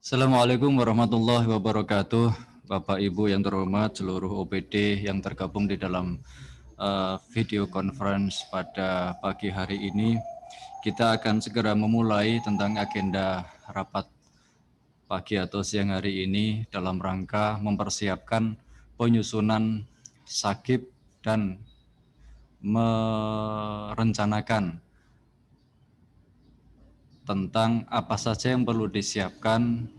Assalamualaikum warahmatullahi wabarakatuh. Bapak Ibu yang terhormat, seluruh OPD yang tergabung di dalam video conference pada pagi hari ini. Kita akan segera memulai tentang agenda rapat pagi atau siang hari ini dalam rangka mempersiapkan penyusunan sakib dan merencanakan tentang apa saja yang perlu disiapkan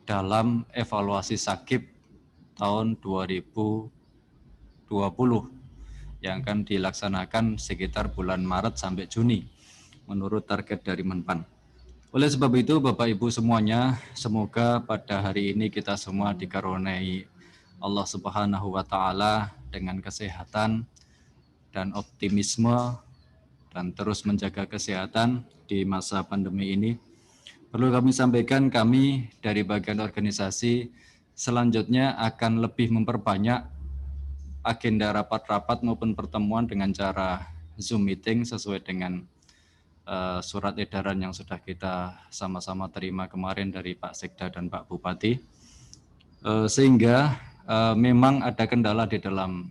dalam evaluasi sakib tahun 2020 yang akan dilaksanakan sekitar bulan Maret sampai Juni menurut target dari Menpan. Oleh sebab itu Bapak Ibu semuanya, semoga pada hari ini kita semua dikaruniai Allah Subhanahu wa taala dengan kesehatan dan optimisme dan terus menjaga kesehatan di masa pandemi ini. Perlu kami sampaikan, kami dari bagian organisasi selanjutnya akan lebih memperbanyak agenda rapat-rapat maupun pertemuan dengan cara Zoom meeting sesuai dengan surat edaran yang sudah kita sama-sama terima kemarin dari Pak Sekda dan Pak Bupati. Sehingga memang ada kendala di dalam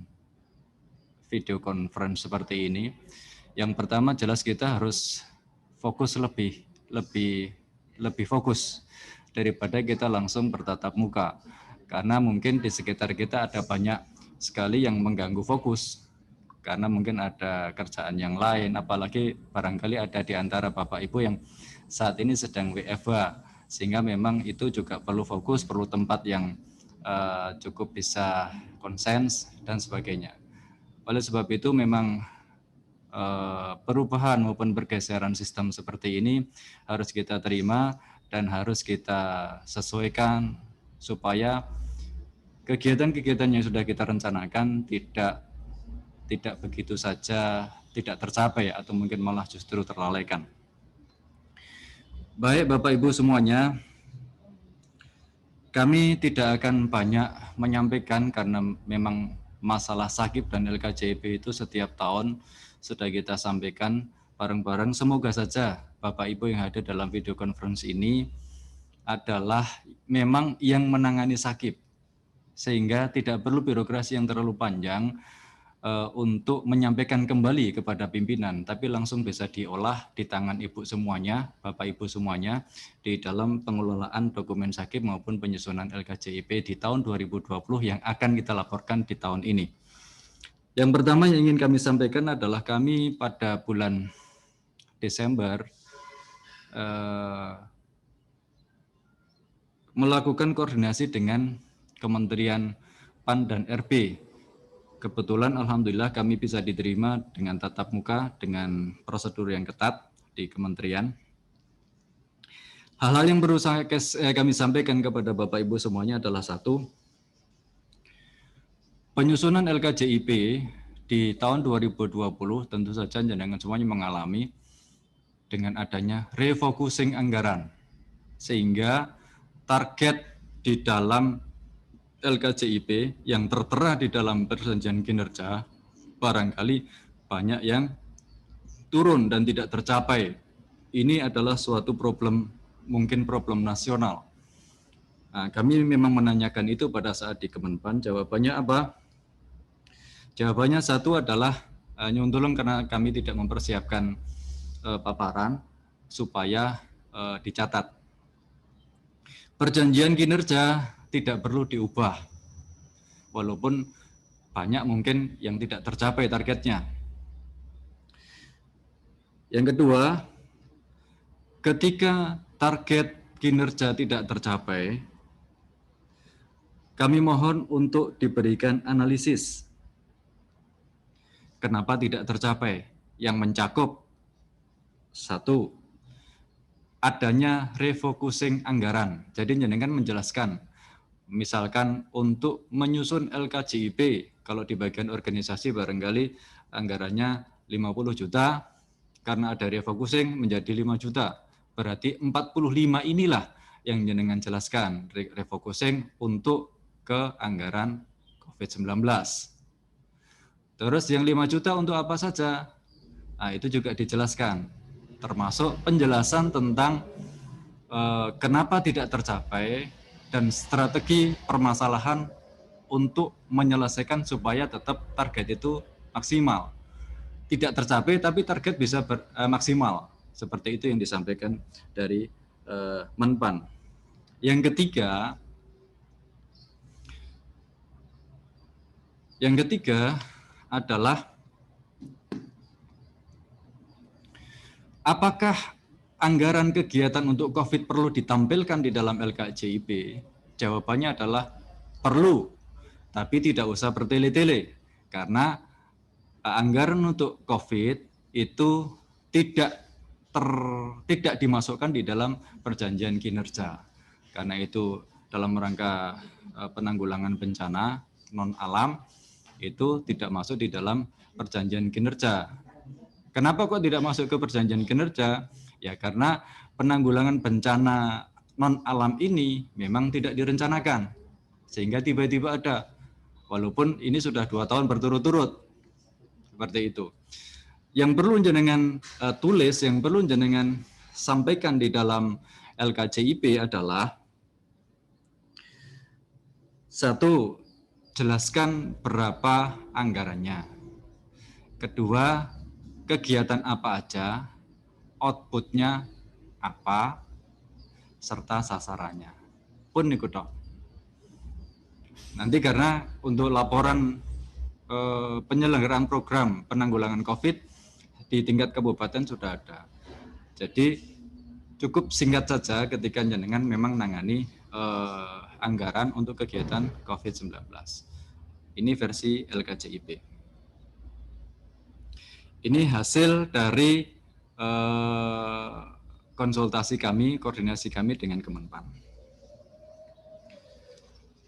video conference seperti ini. Yang pertama jelas kita harus fokus lebih fokus daripada kita langsung bertatap muka, karena mungkin di sekitar kita ada banyak sekali yang mengganggu fokus karena mungkin ada kerjaan yang lain, apalagi barangkali ada di antara Bapak Ibu yang saat ini sedang WFH, sehingga memang itu juga perlu fokus, perlu tempat yang cukup bisa konsens dan sebagainya. Oleh sebab itu memang perubahan maupun pergeseran sistem seperti ini harus kita terima dan harus kita sesuaikan supaya kegiatan-kegiatan yang sudah kita rencanakan tidak begitu saja tidak tercapai atau mungkin malah justru terlalaikan. Baik Bapak Ibu semuanya, kami tidak akan banyak menyampaikan karena memang masalah sakib dan LKJP itu setiap tahun sudah kita sampaikan bareng-bareng. Semoga saja Bapak Ibu yang hadir dalam video conference ini adalah memang yang menangani sakib, sehingga tidak perlu birokrasi yang terlalu panjang untuk menyampaikan kembali kepada pimpinan, tapi langsung bisa diolah di tangan Ibu semuanya, Bapak Ibu semuanya, di dalam pengelolaan dokumen sakib maupun penyusunan LKJIP di tahun 2020 yang akan kita laporkan di tahun ini. Yang pertama yang ingin kami sampaikan adalah kami pada bulan Desember melakukan koordinasi dengan Kementerian PAN dan RB. Kebetulan Alhamdulillah kami bisa diterima dengan tatap muka dengan prosedur yang ketat di kementerian. Hal-hal yang perlu kami sampaikan kepada Bapak Ibu semuanya adalah satu, penyusunan LKJIP di tahun 2020 tentu saja jenengan semuanya mengalami dengan adanya refocusing anggaran, sehingga target di dalam LKJIP yang tertera di dalam perjanjian kinerja barangkali banyak yang turun dan tidak tercapai. Ini adalah suatu problem, mungkin problem nasional. Nah, kami memang menanyakan itu pada saat di Kemenpan. Jawabannya apa? Jawabannya satu adalah nyuntulung karena kami tidak mempersiapkan paparan supaya dicatat. Perjanjian kinerja tidak perlu diubah, walaupun banyak mungkin yang tidak tercapai targetnya. Yang kedua, ketika target kinerja tidak tercapai, kami mohon untuk diberikan analisis kenapa tidak tercapai, yang mencakup satu, adanya refocusing anggaran. Jadi jenengan menjelaskan, misalkan untuk menyusun LKJIP, kalau di bagian organisasi barangkali anggarannya 50 juta, karena ada refocusing menjadi 5 juta. Berarti 45 inilah yang jenengan jelaskan, refocusing untuk ke anggaran COVID-19. Terus yang 5 juta untuk apa saja? Nah, itu juga dijelaskan, termasuk penjelasan tentang kenapa tidak tercapai dan strategi permasalahan untuk menyelesaikan supaya tetap target itu maksimal. Tidak tercapai tapi target bisa maksimal. Seperti itu yang disampaikan dari Menpan. Yang ketiga adalah apakah anggaran kegiatan untuk COVID perlu ditampilkan di dalam LKJIP? Jawabannya adalah perlu, tapi tidak usah bertele-tele, karena anggaran untuk COVID itu tidak dimasukkan di dalam perjanjian kinerja. Karena itu dalam rangka penanggulangan bencana non-alam itu tidak masuk di dalam perjanjian kinerja. Kenapa kok tidak masuk ke perjanjian kinerja? Ya karena penanggulangan bencana non-alam ini memang tidak direncanakan. Sehingga tiba-tiba ada. Walaupun ini sudah 2 tahun berturut-turut. Seperti itu. Yang perlu jenengan tulis, yang perlu jenengan sampaikan di dalam LKJIP adalah 1. Jelaskan berapa anggarannya. 2. Kegiatan apa aja, outputnya apa, serta sasarannya. Pun ikut dok. Nanti karena untuk laporan penyelenggaraan program penanggulangan COVID di tingkat kabupaten sudah ada. Jadi cukup singkat saja ketika jenengan memang nangani anggaran untuk kegiatan COVID-19. Ini versi LKJIP. Ini hasil dari konsultasi kami, koordinasi kami dengan Kemenpan.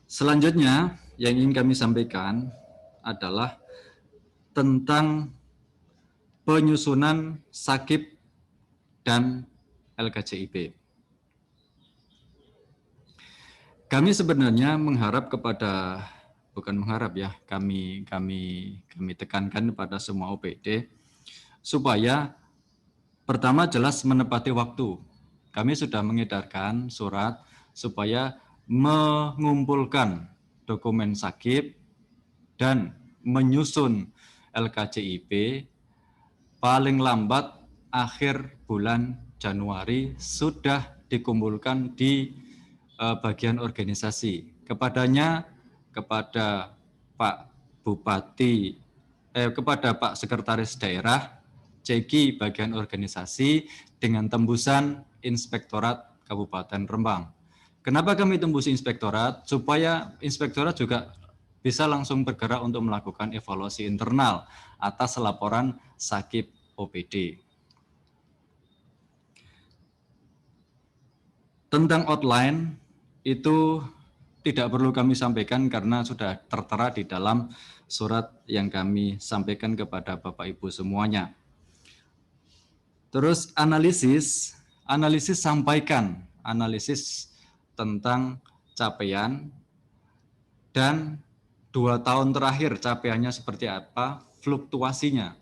Selanjutnya yang ingin kami sampaikan adalah tentang penyusunan SAKIP dan LKJIP. Kami sebenarnya mengharap kepada, bukan mengharap ya, kami tekankan kepada semua OPD supaya pertama jelas menepati waktu. Kami sudah mengedarkan surat supaya mengumpulkan dokumen SAKIP dan menyusun LKJIP paling lambat akhir bulan Januari sudah dikumpulkan di bagian organisasi. Kepada Pak Bupati, kepada Pak Sekretaris Daerah, CEGI bagian organisasi dengan tembusan Inspektorat Kabupaten Rembang. Kenapa kami tembus Inspektorat? Supaya Inspektorat juga bisa langsung bergerak untuk melakukan evaluasi internal atas laporan SAKIP OPD. Tentang outline itu tidak perlu kami sampaikan karena sudah tertera di dalam surat yang kami sampaikan kepada Bapak Ibu semuanya. Terus analisis sampaikan analisis tentang capaian dan 2 tahun terakhir capaiannya seperti apa, fluktuasinya.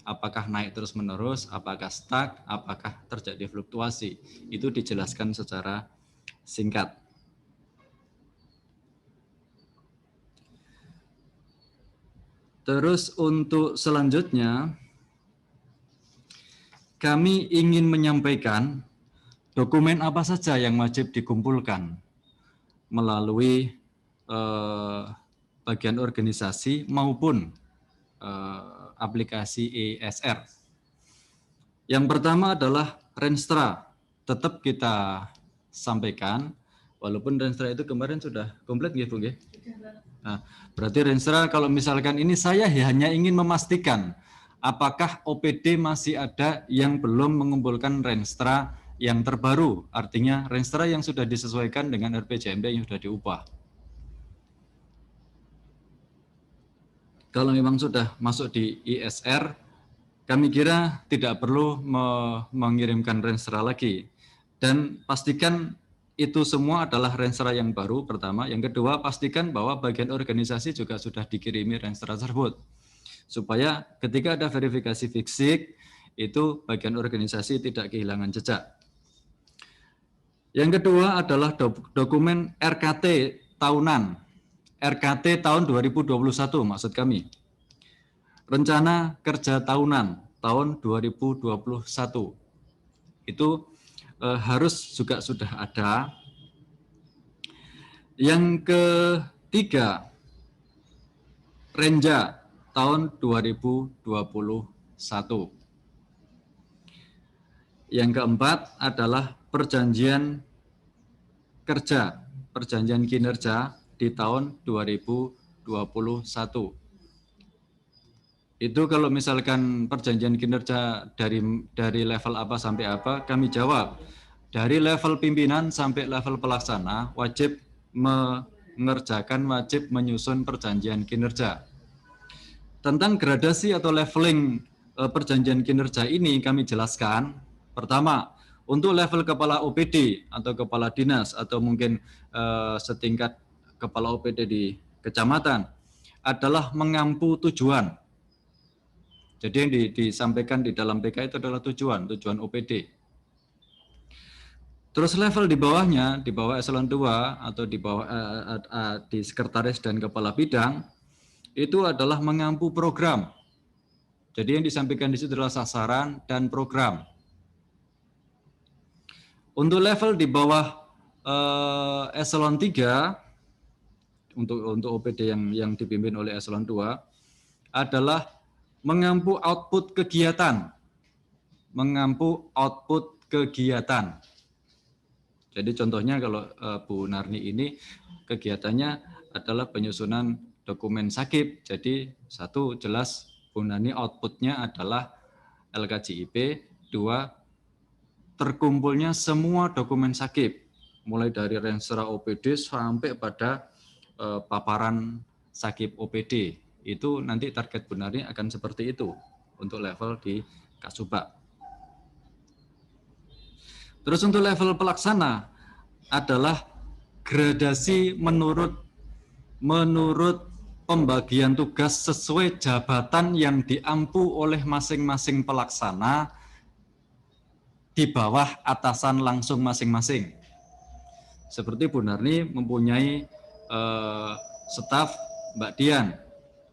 Apakah naik terus-menerus, apakah stuck, apakah terjadi fluktuasi. Itu dijelaskan secara singkat. Terus untuk selanjutnya, kami ingin menyampaikan dokumen apa saja yang wajib dikumpulkan melalui bagian organisasi maupun aplikasi ESR. Yang pertama adalah Renstra. Tetap kita sampaikan, walaupun Renstra itu kemarin sudah komplit nggih Bu nggih? Nah, berarti Renstra kalau misalkan ini saya hanya ingin memastikan apakah OPD masih ada yang belum mengumpulkan Renstra yang terbaru, artinya Renstra yang sudah disesuaikan dengan RPJMD yang sudah diubah. Kalau memang sudah masuk di ISR, kami kira tidak perlu mengirimkan Renstra lagi. Dan pastikan itu semua adalah Renstra yang baru pertama. Yang kedua, pastikan bahwa bagian organisasi juga sudah dikirimi Renstra tersebut. Supaya ketika ada verifikasi fisik, itu bagian organisasi tidak kehilangan jejak. Yang kedua adalah dokumen RKT tahunan. RKT tahun 2021 maksud kami. Rencana kerja tahunan tahun 2021. Itu harus juga sudah ada. Yang ketiga, Renja tahun 2021. Yang keempat adalah perjanjian kerja, perjanjian kinerja di tahun 2021. Itu kalau misalkan perjanjian kinerja dari level apa sampai apa, kami jawab. Dari level pimpinan sampai level pelaksana wajib mengerjakan, wajib menyusun perjanjian kinerja. Tentang gradasi atau leveling perjanjian kinerja ini kami jelaskan. Pertama, untuk level kepala OPD atau kepala dinas atau mungkin setingkat kepala OPD di kecamatan adalah mengampu tujuan. Jadi yang disampaikan di dalam PK itu adalah tujuan OPD. Terus level di bawahnya, di bawah eselon 2 atau di bawah di sekretaris dan kepala bidang, itu adalah mengampu program. Jadi yang disampaikan di situ adalah sasaran dan program. Untuk level di bawah eselon 3, untuk OPD yang dipimpin oleh eselon 2, adalah mengampu output kegiatan. Mengampu output kegiatan. Jadi contohnya kalau Bu Narni ini kegiatannya adalah penyusunan dokumen sakip. Jadi satu jelas Bu Narni outputnya adalah LKJIP, dua terkumpulnya semua dokumen sakip, mulai dari rensera OPD sampai pada paparan sakip OPD. Itu nanti target Bu Narni akan seperti itu untuk level di Kasubag. Terus untuk level pelaksana adalah gradasi menurut pembagian tugas sesuai jabatan yang diampu oleh masing-masing pelaksana di bawah atasan langsung masing-masing. Seperti Bu Narni mempunyai staf Mbak Dian.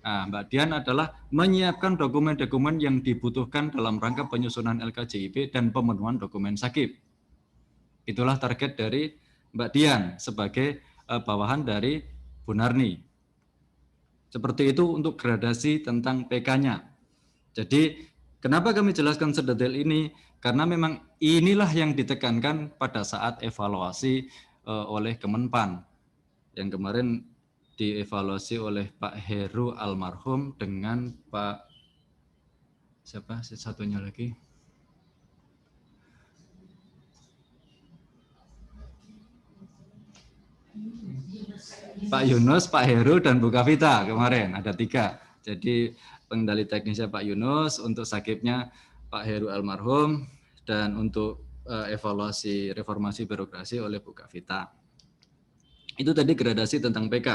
Nah, Mbak Dian adalah menyiapkan dokumen-dokumen yang dibutuhkan dalam rangka penyusunan LKJIP dan pemenuhan dokumen sakip. Itulah target dari Mbak Dian sebagai bawahan dari Bu Narni. Seperti itu untuk gradasi tentang PK-nya. Jadi kenapa kami jelaskan sedetail ini? Karena memang inilah yang ditekankan pada saat evaluasi oleh Kemenpan. Yang kemarin dievaluasi oleh Pak Heru almarhum dengan Pak siapa satunya lagi? Pak Yunus, Pak Heru, dan Bu Kavita kemarin ada 3. Jadi pengendali teknisnya Pak Yunus, untuk sakipnya Pak Heru almarhum, dan untuk evaluasi reformasi birokrasi oleh Bu Kavita. Itu tadi gradasi tentang PK.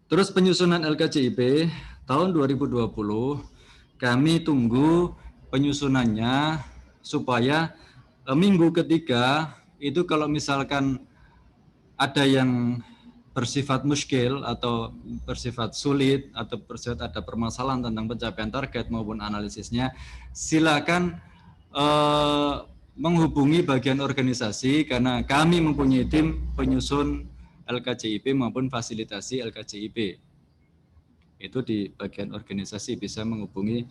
Terus penyusunan LKJIP tahun 2020 kami tunggu penyusunannya supaya minggu ketiga itu kalau misalkan ada yang bersifat muskil atau bersifat sulit atau bersifat ada permasalahan tentang pencapaian target maupun analisisnya, silakan menghubungi bagian organisasi karena kami mempunyai tim penyusun LKJIP maupun fasilitasi LKJIP. Itu di bagian organisasi bisa menghubungi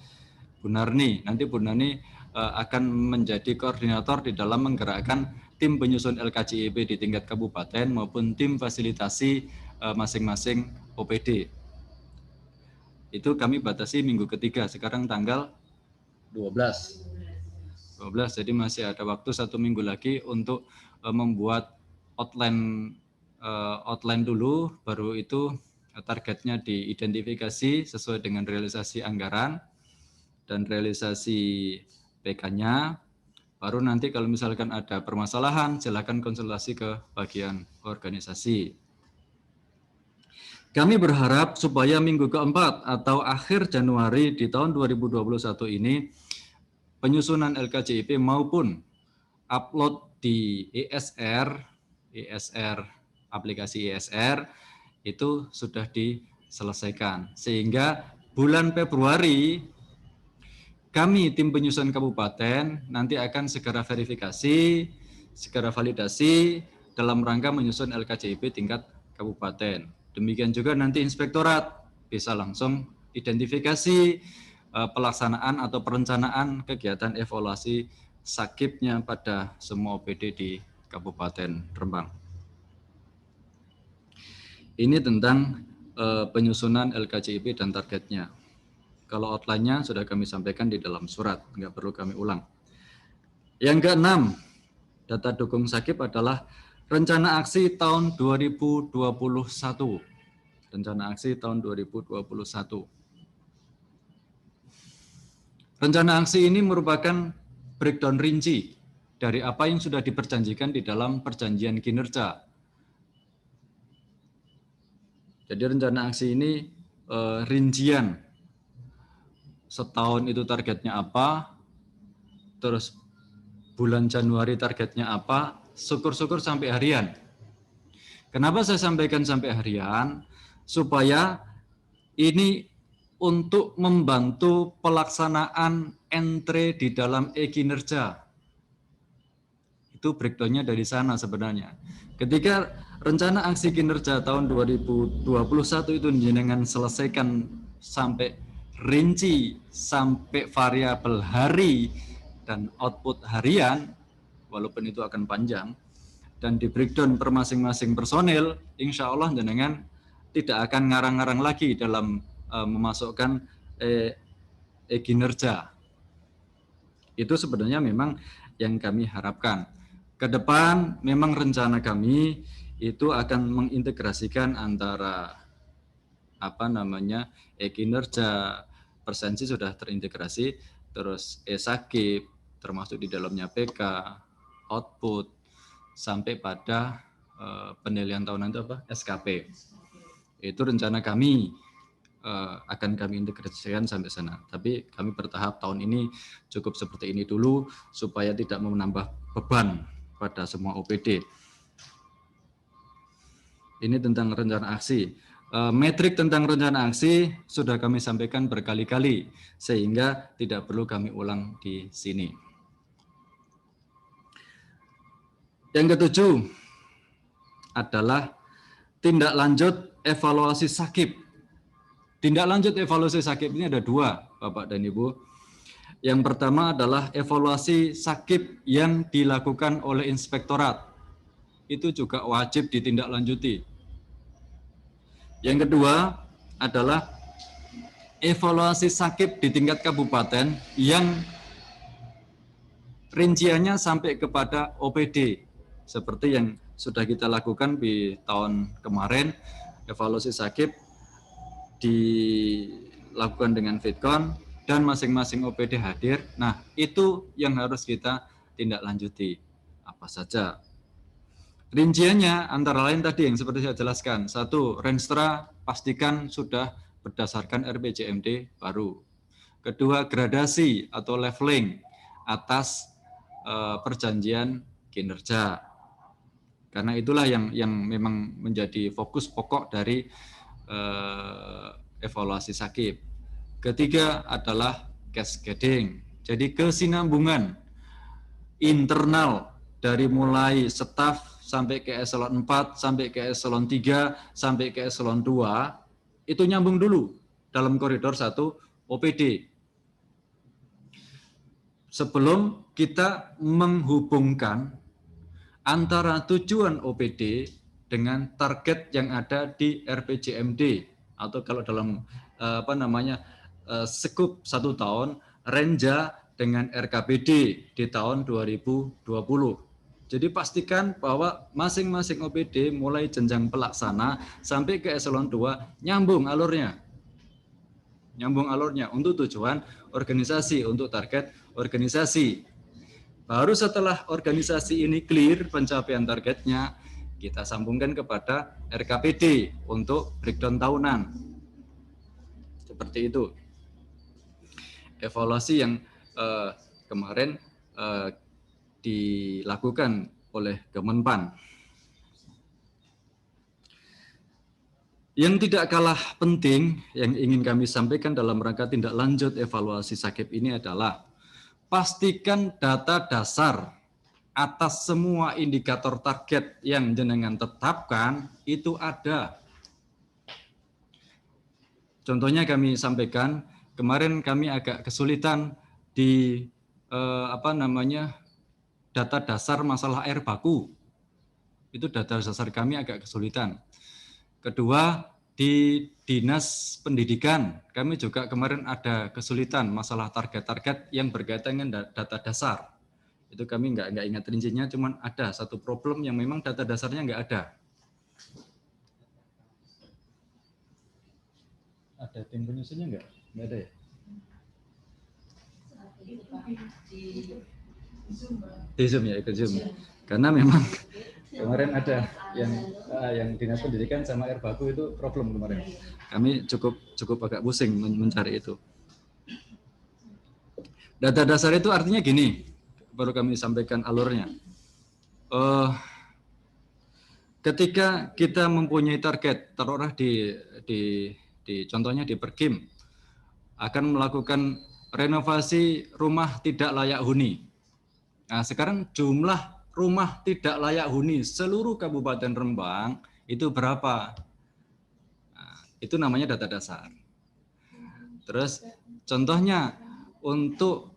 Bu Narni. Nanti Bu Narni akan menjadi koordinator di dalam menggerakkan tim penyusun LKJIP di tingkat kabupaten maupun tim fasilitasi masing-masing OPD. Itu kami batasi minggu ketiga, sekarang tanggal 12, jadi masih ada waktu 1 minggu lagi untuk membuat outline dulu, baru itu targetnya diidentifikasi sesuai dengan realisasi anggaran dan realisasi PK-nya. Baru nanti kalau misalkan ada permasalahan, silakan konsultasi ke bagian organisasi. Kami berharap supaya minggu keempat atau akhir Januari di tahun 2021 ini, penyusunan LKJIP maupun upload di ESR, aplikasi ESR itu sudah diselesaikan. Sehingga bulan Februari kami tim penyusun kabupaten nanti akan segera verifikasi, segera validasi dalam rangka menyusun LKJP tingkat kabupaten. Demikian juga nanti inspektorat bisa langsung identifikasi pelaksanaan atau perencanaan kegiatan evaluasi sakitnya pada semua OPD di Kabupaten Rembang. Ini tentang penyusunan LKJP dan targetnya. Kalau outline-nya sudah kami sampaikan di dalam surat, nggak perlu kami ulang. Yang keenam, data dukung sakit adalah rencana aksi tahun 2021. Rencana aksi tahun 2021. Rencana aksi ini merupakan breakdown rinci dari apa yang sudah diperjanjikan di dalam perjanjian kinerja. Jadi rencana aksi ini rincian setahun itu targetnya apa, terus bulan Januari targetnya apa, syukur-syukur sampai harian. Kenapa saya sampaikan sampai harian? Supaya ini untuk membantu pelaksanaan entry di dalam e-kinerja. Itu breakdown-nya dari sana sebenarnya. Ketika rencana aksi kinerja tahun 2021 itu jenengan selesaikan sampai rinci, sampai variabel hari dan output harian, walaupun itu akan panjang, dan di breakdown per masing-masing personil, insya Allah jenengan tidak akan ngarang-ngarang lagi dalam memasukkan kinerja. Itu sebenarnya memang yang kami harapkan. Ke depan memang rencana kami itu akan mengintegrasikan antara kinerja, persensi sudah terintegrasi, terus sakip termasuk di dalamnya PK, output sampai pada penilaian tahunan itu SKP. Itu rencana kami akan kami integrasikan sampai sana. Tapi kami bertahap tahun ini cukup seperti ini dulu supaya tidak menambah beban pada semua OPD. Ini tentang rencana aksi. Metrik tentang rencana aksi sudah kami sampaikan berkali-kali sehingga tidak perlu kami ulang di sini. Yang ketujuh adalah tindak lanjut evaluasi sakit. Tindak lanjut evaluasi sakit ini ada dua, Bapak dan Ibu. Yang pertama adalah evaluasi sakit yang dilakukan oleh inspektorat. Itu juga wajib ditindaklanjuti. Yang kedua adalah evaluasi sakit di tingkat kabupaten yang rinciannya sampai kepada OPD. Seperti yang sudah kita lakukan di tahun kemarin, evaluasi sakit dilakukan dengan Fitcon dan masing-masing OPD hadir. Nah, itu yang harus kita tindak lanjuti. Apa saja? Rinciannya antara lain tadi yang seperti saya jelaskan. Satu, Renstra pastikan sudah berdasarkan RPJMD baru. Kedua, gradasi atau leveling atas perjanjian kinerja. Karena itulah yang memang menjadi fokus pokok dari evaluasi sakit. Ketiga adalah cascading. Jadi kesinambungan internal dari mulai staf sampai ke eselon 4, sampai ke eselon 3, sampai ke eselon 2, itu nyambung dulu dalam koridor 1 OPD. Sebelum kita menghubungkan antara tujuan OPD dengan target yang ada di RPJMD atau kalau dalam sekup 1 tahun Renja dengan RKPD di tahun 2020. Jadi pastikan bahwa masing-masing OPD mulai jenjang pelaksana sampai ke eselon 2 nyambung alurnya. Nyambung alurnya untuk tujuan organisasi, untuk target organisasi. Baru setelah organisasi ini clear pencapaian targetnya, kita sambungkan kepada RKPD untuk breakdown tahunan. Seperti itu. Evaluasi yang kemarin dilakukan oleh Kemenpan. Yang tidak kalah penting yang ingin kami sampaikan dalam rangka tindak lanjut evaluasi SAKIP ini adalah pastikan data dasar atas semua indikator target yang jenengan tetapkan itu ada. Contohnya kami sampaikan, kemarin kami agak kesulitan di data dasar masalah air baku. Itu data dasar kami agak kesulitan. Kedua, di Dinas Pendidikan, kami juga kemarin ada kesulitan masalah target-target yang berkaitan dengan data dasar. Itu kami nggak ingat rincinya, cuman ada satu problem yang memang data dasarnya nggak ada. Ada tim penyusunnya nggak? Nggak ada ya? Di Zoom ya, ikut Zoom. Karena memang kemarin ada yang Dinas Pendidikan sama air baku itu problem kemarin. Kami cukup agak pusing mencari itu. Data dasar itu artinya gini, baru kami sampaikan alurnya. Ketika kita mempunyai target, taruhlah di contohnya di Perkim, akan melakukan renovasi rumah tidak layak huni. Nah, sekarang jumlah rumah tidak layak huni seluruh Kabupaten Rembang itu berapa? Nah, itu namanya data dasar. Terus contohnya untuk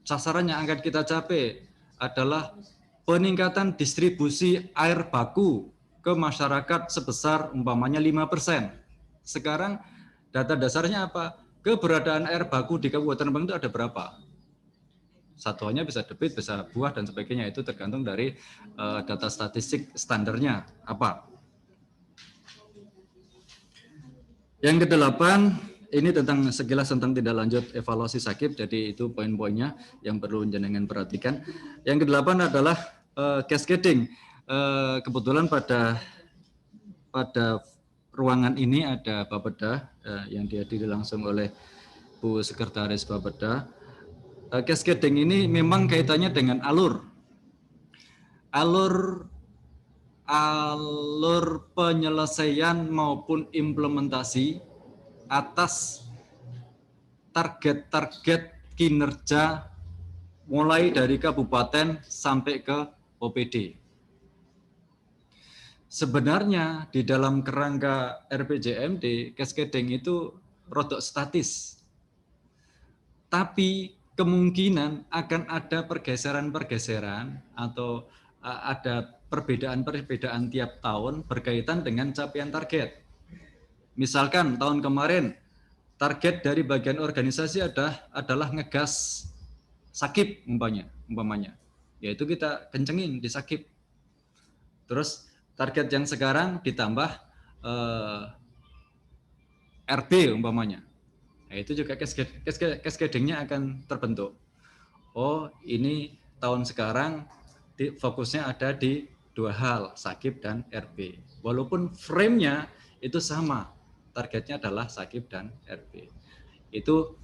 sasaran yang akan kita capai adalah peningkatan distribusi air baku ke masyarakat sebesar umpamanya 5%. Sekarang data dasarnya apa? Keberadaan air baku di Kabupaten Rembang itu ada berapa? Satuannya bisa debit, bisa buah, dan sebagainya. Itu tergantung dari data statistik standarnya apa. Yang kedelapan, ini sekilas tentang tindak lanjut evaluasi SAKIP, jadi itu poin-poinnya yang perlu jenengan perhatikan. Yang kedelapan adalah cascading. Kebetulan pada ruangan ini ada Bapeda yang dihadiri langsung oleh Bu Sekretaris Bapeda. Cascading ini memang kaitannya dengan alur penyelesaian maupun implementasi atas target-target kinerja mulai dari kabupaten sampai ke OPD. Sebenarnya di dalam kerangka RPJMD, cascading itu rodok statis. Tapi kemungkinan akan ada pergeseran-pergeseran atau ada perbedaan-perbedaan tiap tahun berkaitan dengan capaian target. Misalkan tahun kemarin target dari bagian organisasi adalah ngegas SAKIP umpamanya. Yaitu kita kencengin di SAKIP. Terus target yang sekarang ditambah RB umpamanya. Nah, itu juga cascading-nya akan terbentuk. Oh, ini tahun sekarang fokusnya ada di dua hal, SAKIP dan RB. Walaupun frame-nya itu sama, targetnya adalah SAKIP dan RB. Itu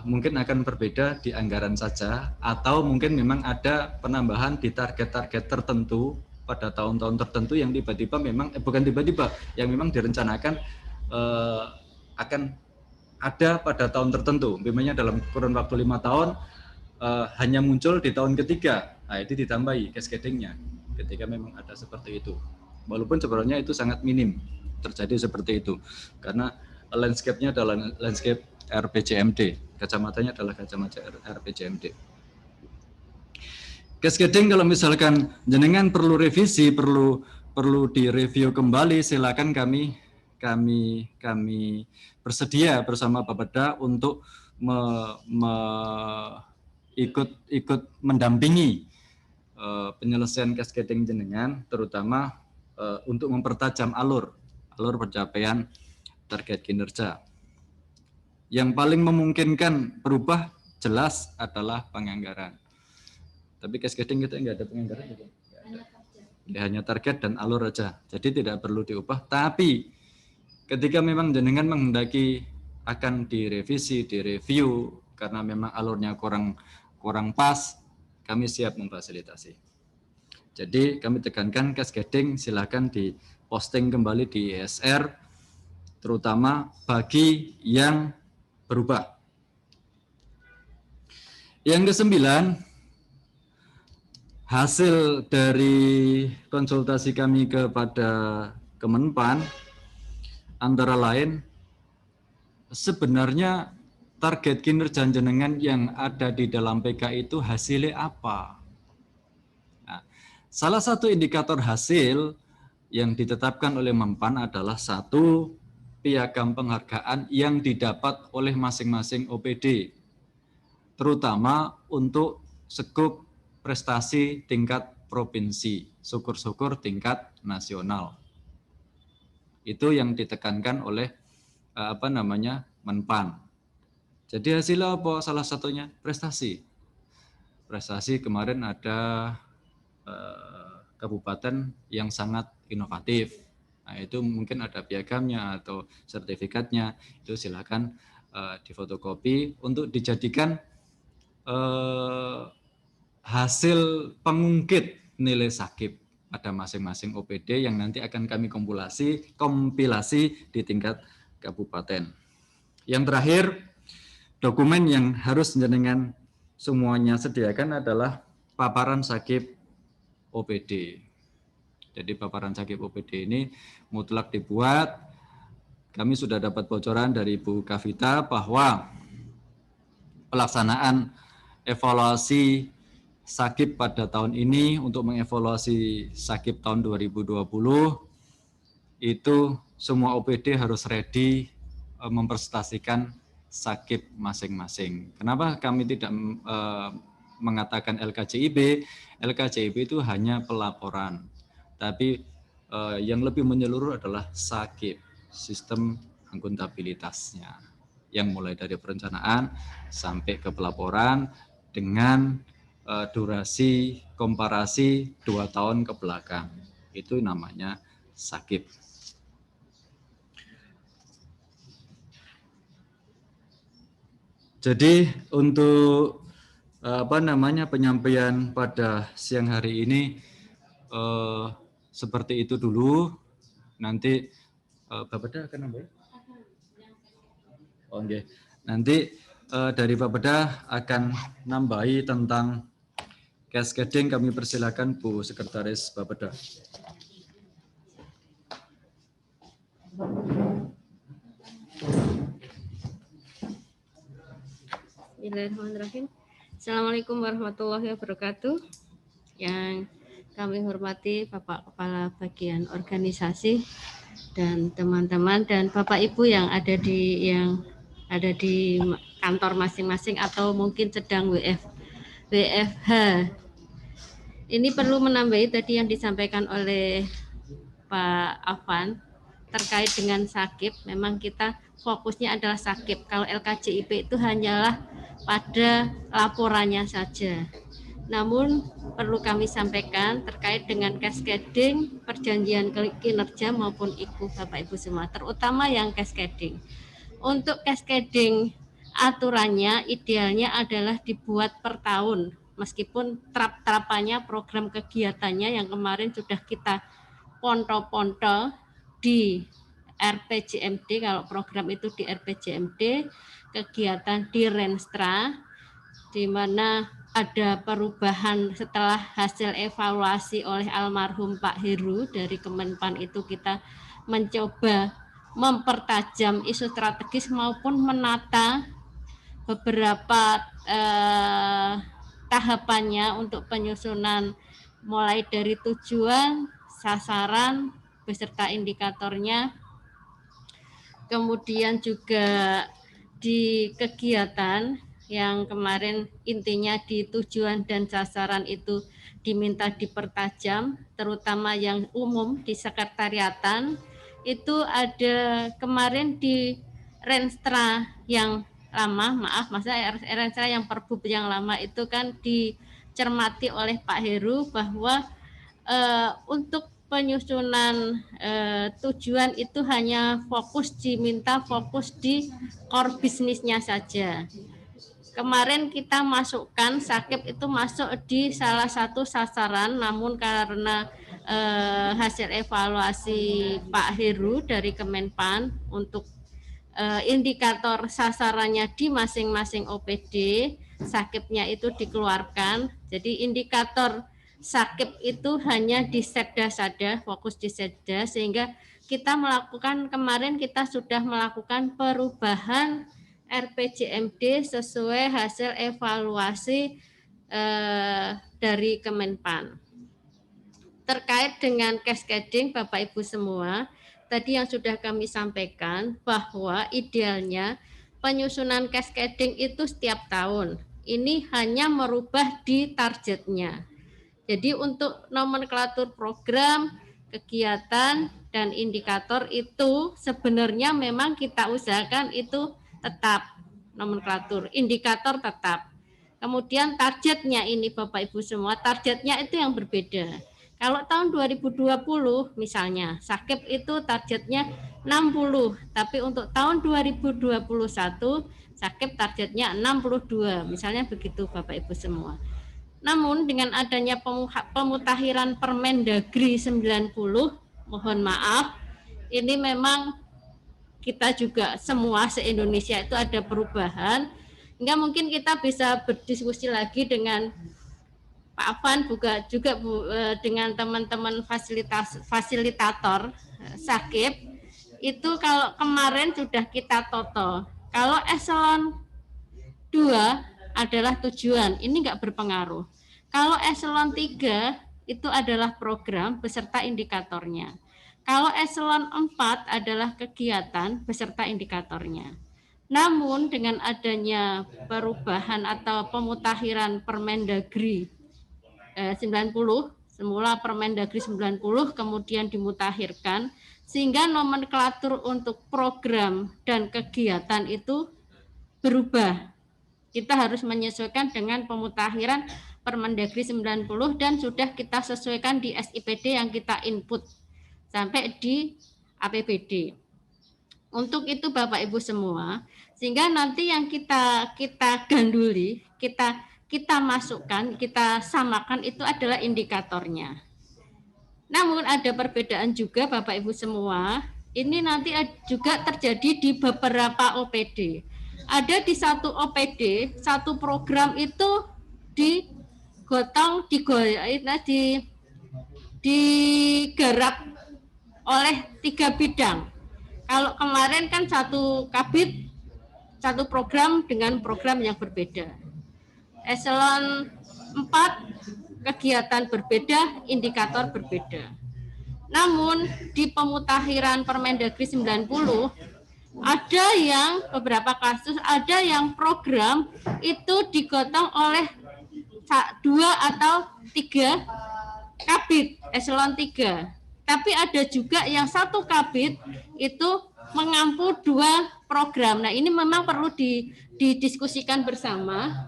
mungkin akan berbeda di anggaran saja, atau mungkin memang ada penambahan di target-target tertentu pada tahun-tahun tertentu yang tiba-tiba memang, bukan tiba-tiba, yang memang direncanakan akan ada pada tahun tertentu, memangnya dalam kurun waktu 5 tahun hanya muncul di tahun ketiga. Nah, itu ditambahi cascading-nya ketika memang ada seperti itu. Walaupun sebenarnya itu sangat minim terjadi seperti itu, karena landscape-nya adalah landscape RPJMD, kacamatanya adalah kacamata RPJMD. Cascading kalau misalkan jenengan perlu revisi, perlu direview kembali, silakan kami bersedia bersama Bapeda untuk ikut mendampingi penyelesaian cascading jenengan, terutama untuk mempertajam alur pencapaian target kinerja. Yang paling memungkinkan berubah jelas adalah penganggaran. Tapi cascading kita nggak ada penganggaran juga. Ya, hanya target dan alur aja. Jadi tidak perlu diubah. Tapi ketika memang jenengan menghendaki akan direvisi, direview karena memang alurnya kurang pas, kami siap memfasilitasi. Jadi kami tekankan cascading silakan diposting kembali di ISR, terutama bagi yang berubah. Yang kesembilan, hasil dari konsultasi kami kepada Kemenpan antara lain sebenarnya target kinerja jenengan yang ada di dalam PK itu hasilnya apa? Nah, salah satu indikator hasil yang ditetapkan oleh Menpan adalah satu, piagam penghargaan yang didapat oleh masing-masing OPD, terutama untuk segup prestasi tingkat provinsi, syukur-syukur tingkat nasional. Itu yang ditekankan oleh Menpan. Jadi hasilnya apa? Salah satunya prestasi. Prestasi kemarin ada kabupaten yang sangat inovatif. Nah, itu mungkin ada piagamnya atau sertifikatnya. Itu silakan difotokopi untuk dijadikan hasil pengungkit nilai sakit pada masing-masing OPD yang nanti akan kami kompilasi di tingkat kabupaten. Yang terakhir, dokumen yang harus jenengan semuanya sediakan adalah paparan sakit OPD. Jadi paparan sakit OPD ini mutlak dibuat. Kami sudah dapat bocoran dari Bu Kavita bahwa pelaksanaan evaluasi sakit pada tahun ini untuk mengevaluasi sakit tahun 2020 itu semua OPD harus ready mempresentasikan sakit masing-masing. Kenapa kami tidak mengatakan LKJIB? LKJIB itu hanya pelaporan, tapi yang lebih menyeluruh adalah sakit, sistem akuntabilitasnya, yang mulai dari perencanaan sampai ke pelaporan dengan durasi komparasi 2 tahun ke belakang. Itu namanya sakit. Jadi untuk penyampaian pada siang hari ini seperti itu dulu. Nanti Bapeda akan nambah. Oke. Nanti dari Bapeda akan nambahi tentang cascading. Kami persilakan Bu Sekretaris Bapeda. Bismillahirrahmanirrahim. Assalamualaikum warahmatullahi wabarakatuh. Yang kami hormati Bapak Kepala Bagian Organisasi dan teman-teman dan Bapak Ibu yang ada di kantor masing-masing atau mungkin sedang WFH. Ini perlu menambahi tadi yang disampaikan oleh Pak Afan terkait dengan sakit. Memang kita fokusnya adalah sakit. Kalau LKJIP itu hanyalah pada laporannya saja. Namun perlu kami sampaikan terkait dengan cascading perjanjian kinerja maupun IKU Bapak Ibu semua, terutama yang cascading. Untuk cascading aturannya idealnya adalah dibuat per tahun, meskipun trap-trapannya program kegiatannya yang kemarin sudah kita ponto-ponto di RPJMD, kalau program itu di RPJMD, kegiatan di Renstra, di mana ada perubahan setelah hasil evaluasi oleh almarhum Pak Heru dari Kemenpan itu kita mencoba mempertajam isu strategis maupun menata beberapa tahapannya untuk penyusunan mulai dari tujuan, sasaran, beserta indikatornya. Kemudian juga di kegiatan yang kemarin intinya di tujuan dan sasaran itu diminta dipertajam, terutama yang umum di sekretariatan. Itu ada kemarin di Renstra yang lama, maksudnya Renstra yang Perbub yang lama itu kan dicermati oleh Pak Heru bahwa untuk penyusunan tujuan itu hanya diminta fokus di core bisnisnya saja. kemarin kita masukkan sakit itu masuk di salah satu sasaran, namun karena hasil evaluasi Pak Heru dari Kemenpan untuk indikator sasarannya di masing-masing OPD, sakitnya itu dikeluarkan. Jadi indikator sakit itu hanya di setda saja, fokus di setda, sehingga kita melakukan kemarin kita sudah melakukan perubahan RPJMD sesuai hasil evaluasi dari Kemenpan. Terkait dengan cascading, Bapak Ibu semua, tadi yang sudah kami sampaikan bahwa idealnya penyusunan cascading itu setiap tahun. Ini hanya merubah di targetnya. Jadi untuk nomenklatur program, kegiatan, dan indikator itu sebenarnya memang kita usahakan itu tetap nomenklatur, indikator tetap. Kemudian targetnya ini Bapak Ibu semua, targetnya itu yang berbeda. Kalau tahun 2020 misalnya, sakit itu targetnya 60, tapi untuk tahun 2021 sakit targetnya 62, misalnya begitu Bapak Ibu semua. Namun dengan adanya pemutakhiran Permendagri 90, mohon maaf, ini memang kita juga semua se-Indonesia itu ada perubahan, hingga mungkin kita bisa berdiskusi lagi dengan Pak Afan juga dengan teman-teman fasilitator sakit itu. Kalau kemarin sudah kita toto, kalau eselon 2 adalah tujuan, ini enggak berpengaruh. Kalau eselon 3 itu adalah program beserta indikatornya. Kalau eselon 4 adalah kegiatan beserta indikatornya. Namun dengan adanya perubahan atau pemutakhiran Permendagri 90, semula Permendagri 90 kemudian dimutakhirkan, sehingga nomenklatur untuk program dan kegiatan itu berubah. Kita harus menyesuaikan dengan pemutakhiran Permendagri 90 dan sudah kita sesuaikan di SIPD yang kita input sampai di APBD. Untuk itu Bapak Ibu semua, sehingga nanti yang kita ganduli, kita masukkan, kita samakan itu adalah indikatornya. Namun ada perbedaan juga Bapak Ibu semua, ini nanti juga terjadi di beberapa OPD. Ada di satu OPD, satu program itu digarap oleh 3 bidang. Kalau kemarin kan satu kabit, satu program dengan program yang berbeda. Eselon 4 kegiatan berbeda, indikator berbeda. Namun di pemutakhiran Permendagri 90 ada yang beberapa kasus ada yang program itu digotong oleh 2 atau 3 kabit eselon 3. Tapi ada juga yang satu kabit itu mengampu 2 program. Nah, ini memang perlu didiskusikan bersama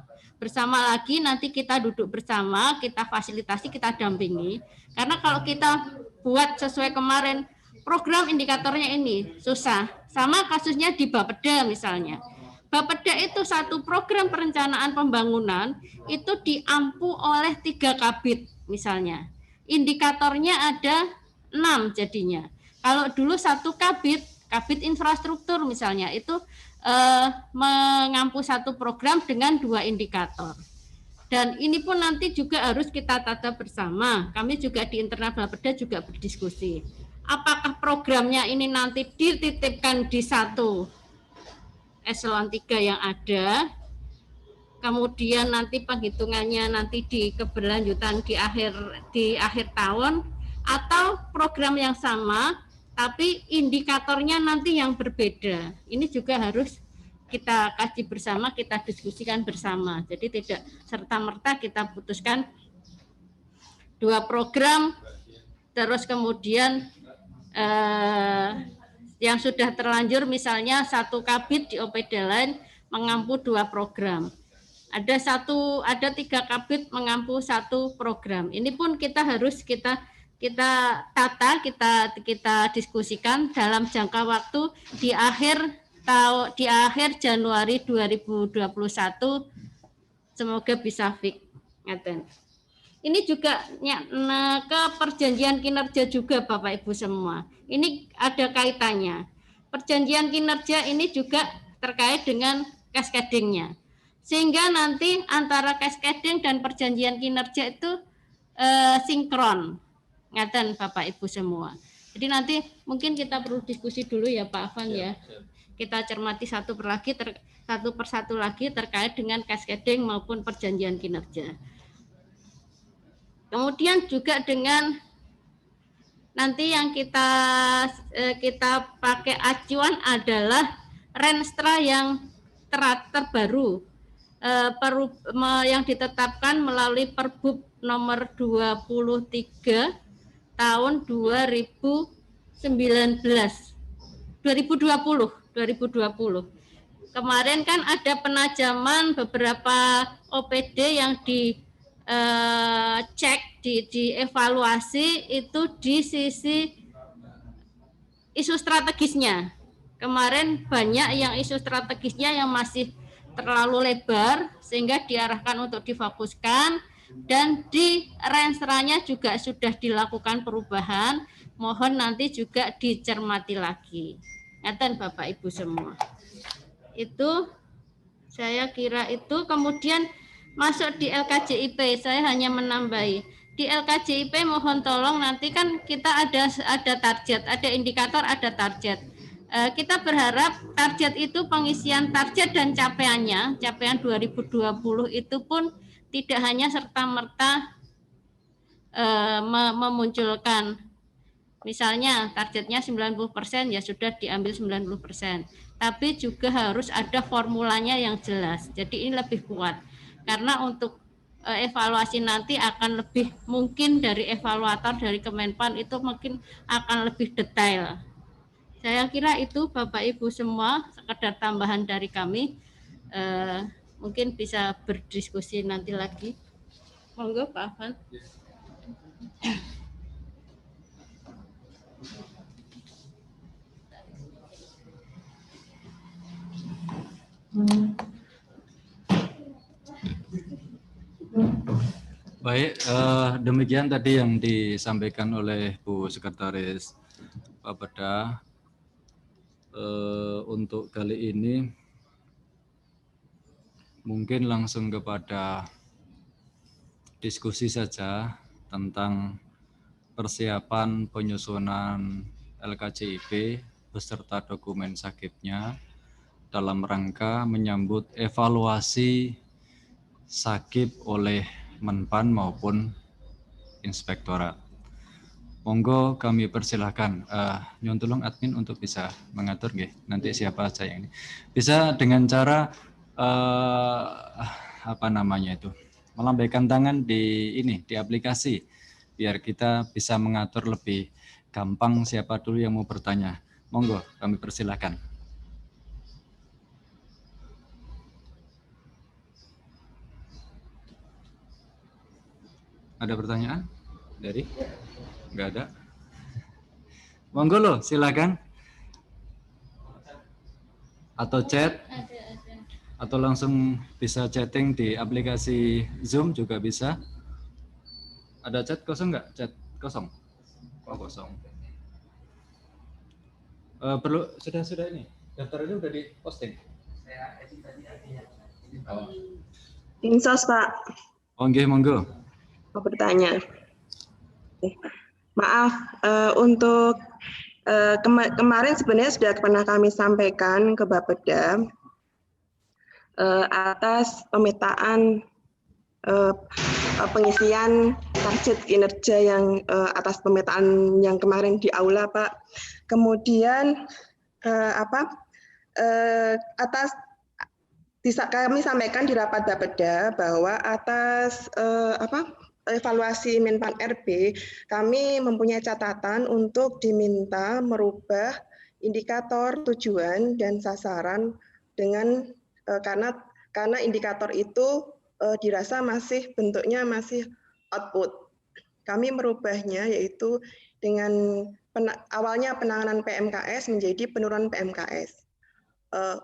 lagi, nanti kita duduk bersama, kita fasilitasi, kita dampingi. Karena kalau kita buat sesuai kemarin, program indikatornya ini susah. Sama kasusnya di Bapeda misalnya. Bapeda itu satu program perencanaan pembangunan itu diampu oleh 3 kabit misalnya. Indikatornya ada 6 jadinya. Kalau dulu satu kabit infrastruktur misalnya, itu mengampu satu program dengan 2 indikator. Dan ini pun nanti juga harus kita tata bersama. Kami juga di internal Bapeda juga berdiskusi. Apakah programnya ini nanti dititipkan di satu eselon 3 yang ada, kemudian nanti penghitungannya nanti di keberlanjutan di akhir tahun, atau program yang sama tapi indikatornya nanti yang berbeda. Ini juga harus kita kaji bersama, kita diskusikan bersama. Jadi tidak serta-merta kita putuskan 2 program, terus kemudian yang sudah terlanjur misalnya satu kabit di OPD lain mengampu 2 program. Ada 3 kabit mengampu 1 program. Ini pun kita harus kita tata, kita diskusikan dalam jangka waktu di akhir Januari 2021 Semoga bisa fix. Ngaten. Ini juga ke perjanjian kinerja juga Bapak Ibu semua. Ini ada kaitannya. Perjanjian kinerja ini juga terkait dengan cascading-nya. Sehingga nanti antara cascading dan perjanjian kinerja itu sinkron. Ngaten Bapak Ibu semua. Jadi nanti mungkin kita perlu diskusi dulu ya Pak Afan ya. Kita cermati satu persatu lagi terkait dengan cascading maupun perjanjian kinerja. Kemudian juga dengan nanti yang kita pakai acuan adalah Renstra yang terbaru yang ditetapkan melalui Perbup nomor 23 tahun 2020. Kemarin kan ada penajaman beberapa OPD yang cek dievaluasi itu di sisi isu strategisnya. Kemarin banyak yang isu strategisnya yang masih terlalu lebar sehingga diarahkan untuk difokuskan, dan di Renstra-nya juga sudah dilakukan perubahan. Mohon nanti juga dicermati lagi. Ngaten Bapak Ibu semua. Itu saya kira itu. Kemudian masuk di LKJIP, saya hanya menambahi. Di LKJIP mohon tolong nanti kan kita ada target, ada indikator, ada target. Kita berharap target itu pengisian target dan capaiannya, capaian 2020 itu pun tidak hanya serta-merta memunculkan misalnya targetnya 90% ya sudah diambil 90%, tapi juga harus ada formulanya yang jelas. Jadi ini lebih kuat. Karena untuk evaluasi nanti akan lebih mungkin dari evaluator dari Kemenpan itu mungkin akan lebih detail. Saya kira itu Bapak Ibu semua, sekedar tambahan dari kami. Mungkin bisa berdiskusi nanti lagi. Monggo Pak Afan. Baik, demikian tadi yang disampaikan oleh Bu Sekretaris Bapeda. Untuk kali ini mungkin langsung kepada diskusi saja tentang persiapan penyusunan LKJIP beserta dokumen sakitnya dalam rangka menyambut evaluasi sakit oleh Menpan maupun Inspektorat. Monggo kami persilahkan nyun tulung admin untuk bisa mengatur nanti siapa aja yang ini. Bisa dengan cara melambaikan tangan di aplikasi biar kita bisa mengatur lebih gampang siapa dulu yang mau bertanya. Monggo kami persilahkan. Ada pertanyaan? Dari? Enggak ada. Monggo loh, silakan. Atau chat. Atau langsung bisa chatting di aplikasi Zoom juga bisa. Ada chat kosong enggak? Chat kosong. Oh, kosong. Perlu sudah ini. Daftar ini udah di posting. Saya edit tadi artinya. Oh. Insos, Pak. Oke, monggo. Mau bertanya. Maaf, untuk kemarin sebenarnya sudah pernah kami sampaikan ke Bapeda atas pemetaan pengisian target kinerja yang atas pemetaan yang kemarin di aula, Pak. Kemudian kami sampaikan di rapat Bapeda bahwa atas evaluasi Menpan RB, kami mempunyai catatan untuk diminta merubah indikator tujuan dan sasaran dengan karena indikator itu dirasa bentuknya masih output. Kami merubahnya yaitu dengan awalnya penanganan PMKS menjadi penurunan PMKS.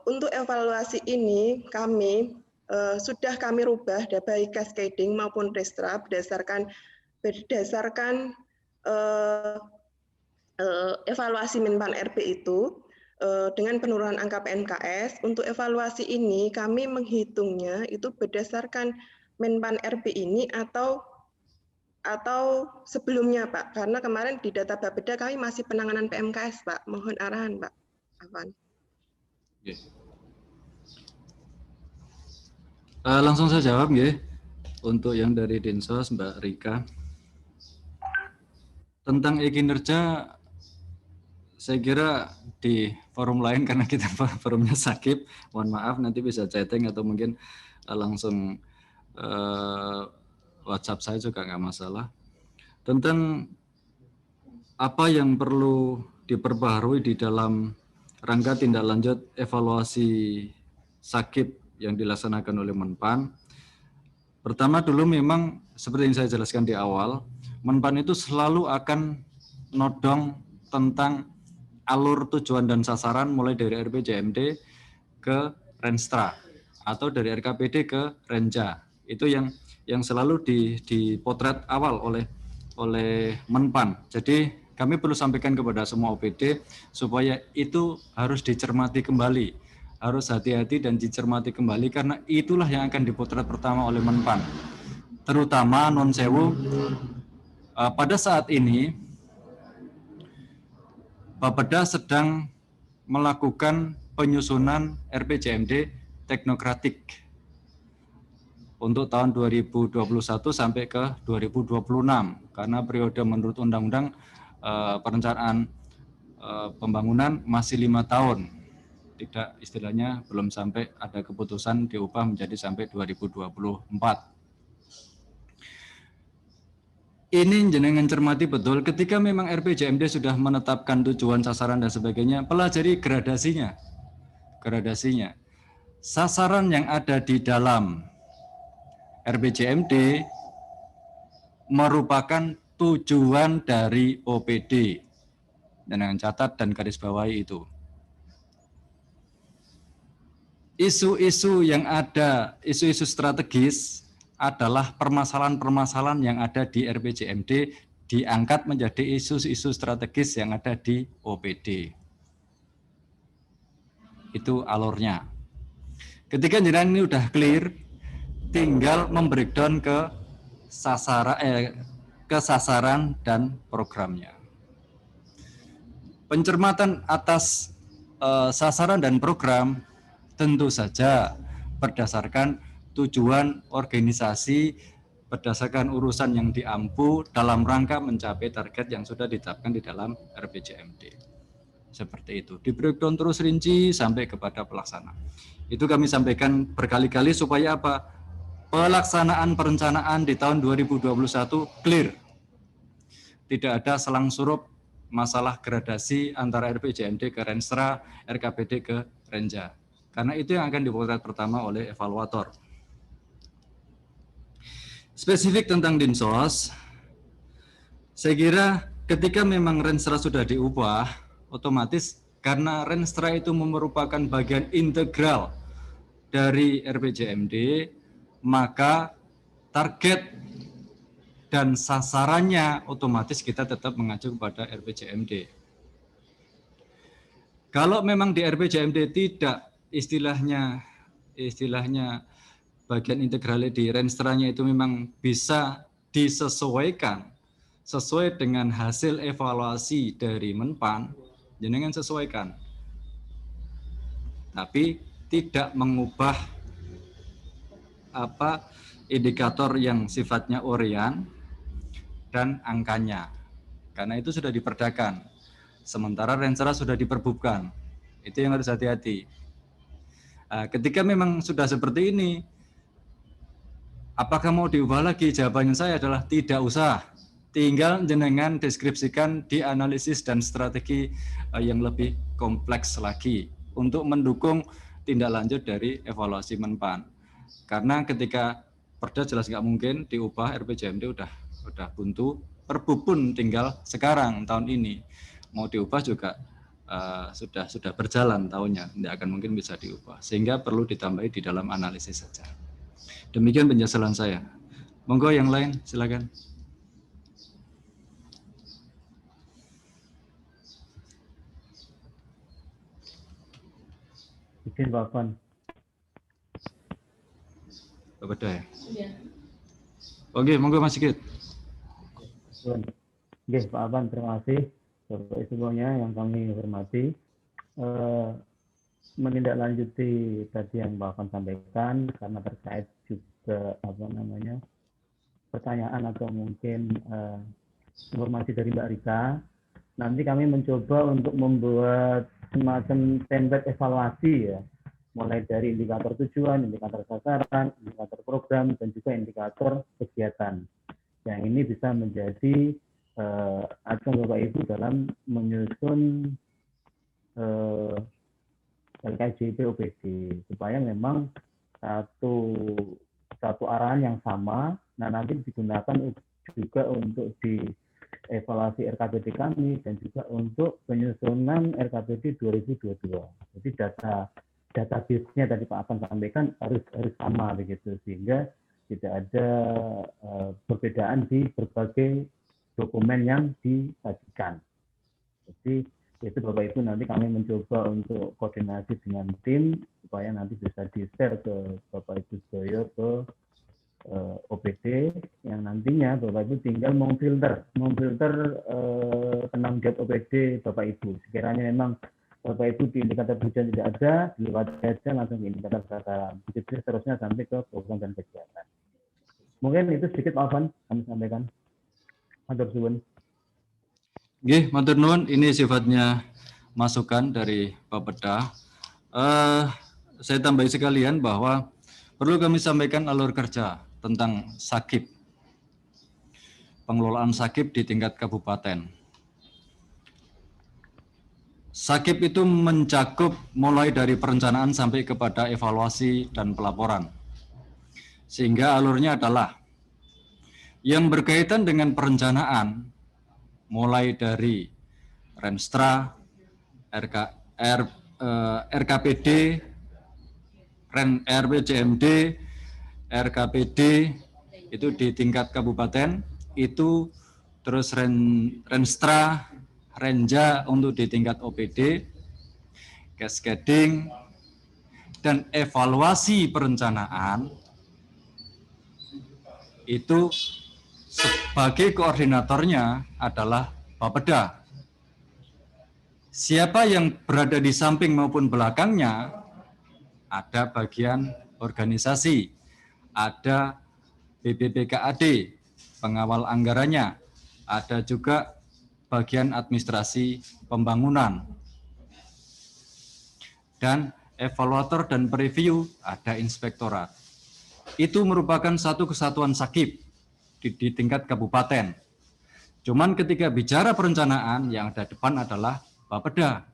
Untuk evaluasi ini kami sudah kami rubah baik cascading maupun restra berdasarkan evaluasi Menpan RP itu dengan penurunan angka PMKS. Untuk evaluasi ini kami menghitungnya itu berdasarkan Menpan RP ini atau sebelumnya, Pak. Karena kemarin di data Bapeda kami masih penanganan PMKS, Pak. Mohon arahan, Pak Afan. Langsung saya jawab ya. Untuk yang dari Dinsos, Mbak Rika. Tentang e-kinerja, saya kira di forum lain karena kita forumnya sakit, mohon maaf nanti bisa chatting atau mungkin langsung WhatsApp saya juga nggak masalah. Tentang apa yang perlu diperbaharui di dalam rangka tindak lanjut evaluasi sakit yang dilaksanakan oleh Menpan. Pertama dulu memang seperti yang saya jelaskan di awal, Menpan itu selalu akan nodong tentang alur tujuan dan sasaran mulai dari RPJMD ke Renstra atau dari RKPD ke Renja. Itu yang selalu dipotret awal oleh Menpan. Jadi kami perlu sampaikan kepada semua OPD supaya itu harus dicermati kembali, harus hati-hati dan dicermati kembali karena itulah yang akan dipotret pertama oleh Menpan. Terutama non sewu pada saat ini Bapeda sedang melakukan penyusunan RPJMD teknokratik untuk tahun 2021 sampai ke 2026 karena periode menurut undang-undang perencanaan pembangunan masih 5 tahun, tidak istilahnya belum sampai ada keputusan diubah menjadi sampai 2024. Ini jenengan cermati betul ketika memang RPJMD sudah menetapkan tujuan, sasaran dan sebagainya, pelajari gradasinya. Sasaran yang ada di dalam RPJMD merupakan tujuan dari OPD. Jenengan catat dan garis bawahi itu. Isu-isu yang ada, isu-isu strategis adalah permasalahan-permasalahan yang ada di RPJMD diangkat menjadi isu-isu strategis yang ada di OPD. Itu alurnya. Ketika jenengan ini udah clear, tinggal membreakdown ke sasaran dan programnya. Pencermatan atas sasaran dan program tentu saja berdasarkan tujuan organisasi, berdasarkan urusan yang diampu dalam rangka mencapai target yang sudah ditetapkan di dalam RPJMD. Seperti itu, di breakdown terus rinci sampai kepada pelaksana. Itu kami sampaikan berkali-kali supaya apa? Pelaksanaan perencanaan di tahun 2021 clear. Tidak ada selang surup masalah gradasi antara RPJMD ke Renstra, RKPD ke Renja. Karena itu yang akan dipotret pertama oleh evaluator. Spesifik tentang Dinsos, saya kira ketika memang Renstra sudah diubah, otomatis karena Renstra itu merupakan bagian integral dari RPJMD, maka target dan sasarannya otomatis kita tetap mengacu kepada RPJMD. Kalau memang di RPJMD tidak istilahnya bagian integralnya di Renstranya itu memang bisa disesuaikan sesuai dengan hasil evaluasi dari Menpan, jenengan sesuaikan. Tapi tidak mengubah indikator yang sifatnya orian dan angkanya. Karena itu sudah diperdakan. Sementara Renstra sudah diperbubkan. Itu yang harus hati-hati. Ketika memang sudah seperti ini, apakah mau diubah lagi? Jawabannya saya adalah tidak usah. Tinggal jenengan deskripsikan, dianalisis dan strategi yang lebih kompleks lagi untuk mendukung tindak lanjut dari evaluasi Menpan. Karena ketika Perda jelas nggak mungkin diubah, RPJMD udah buntu, Perbu pun tinggal sekarang tahun ini. Mau diubah juga sudah berjalan tahunnya, tidak akan mungkin bisa diubah, sehingga perlu ditambahi di dalam analisis saja. Demikian penjelasan saya. Monggo yang lain, silakan. Izin Pak Afan. Bapak ya? Iya. Oke, monggo Mas Sigit. Oke, Pak Afan, terima kasih. Bapak semuanya yang kami hormati. Menindaklanjuti tadi yang Pak Afan sampaikan, karena terkait juga pertanyaan atau mungkin informasi dari Mbak Rika. Nanti kami mencoba untuk membuat semacam template evaluasi ya, mulai dari indikator tujuan, indikator sasaran, indikator program, dan juga indikator kegiatan. Yang ini bisa menjadi acuan Bapak Ibu dalam menyusun LKJP OPD, supaya memang satu arahan yang sama. Nah, nanti digunakan juga untuk di evaluasi RKPD kami dan juga untuk penyusunan RKPD 2022. Jadi database-nya tadi Pak Afan sampaikan harus sama begitu, sehingga tidak ada perbedaan di berbagai dokumen yang disajikan. Jadi itu Bapak Ibu, nanti kami mencoba untuk koordinasi dengan tim supaya nanti bisa di-share ke Bapak Ibu Sedoyo ke OPD, yang nantinya Bapak Ibu tinggal memfilter penanggung jawab OPD Bapak Ibu. Sekiranya memang Bapak Ibu di indikator tujuan tidak ada, dilewati saja langsung ke indikator sasaran. Begitu seterusnya sampai ke program dan kegiatan. Mungkin itu sedikit Pak Afan kami sampaikan. Matur suwun. Nggih, matur nuwun, ini sifatnya masukan dari Bapeda. Saya tambahi sekalian bahwa perlu kami sampaikan alur kerja tentang SAKIP, pengelolaan SAKIP di tingkat kabupaten. SAKIP itu mencakup mulai dari perencanaan sampai kepada evaluasi dan pelaporan. Sehingga alurnya adalah yang berkaitan dengan perencanaan, mulai dari Renstra, RKPD, RPJMD, RKPD itu di tingkat kabupaten, itu terus Renstra, Renja untuk di tingkat OPD, cascading, dan evaluasi perencanaan itu sebagai koordinatornya adalah Bapeda. Siapa yang berada di samping maupun belakangnya, ada bagian organisasi, ada BPPKAD, pengawal anggarannya, ada juga bagian administrasi pembangunan, dan evaluator dan preview ada inspektorat. Itu merupakan satu kesatuan SAKIP di tingkat kabupaten. Cuman ketika bicara perencanaan, yang ada depan adalah Bapeda.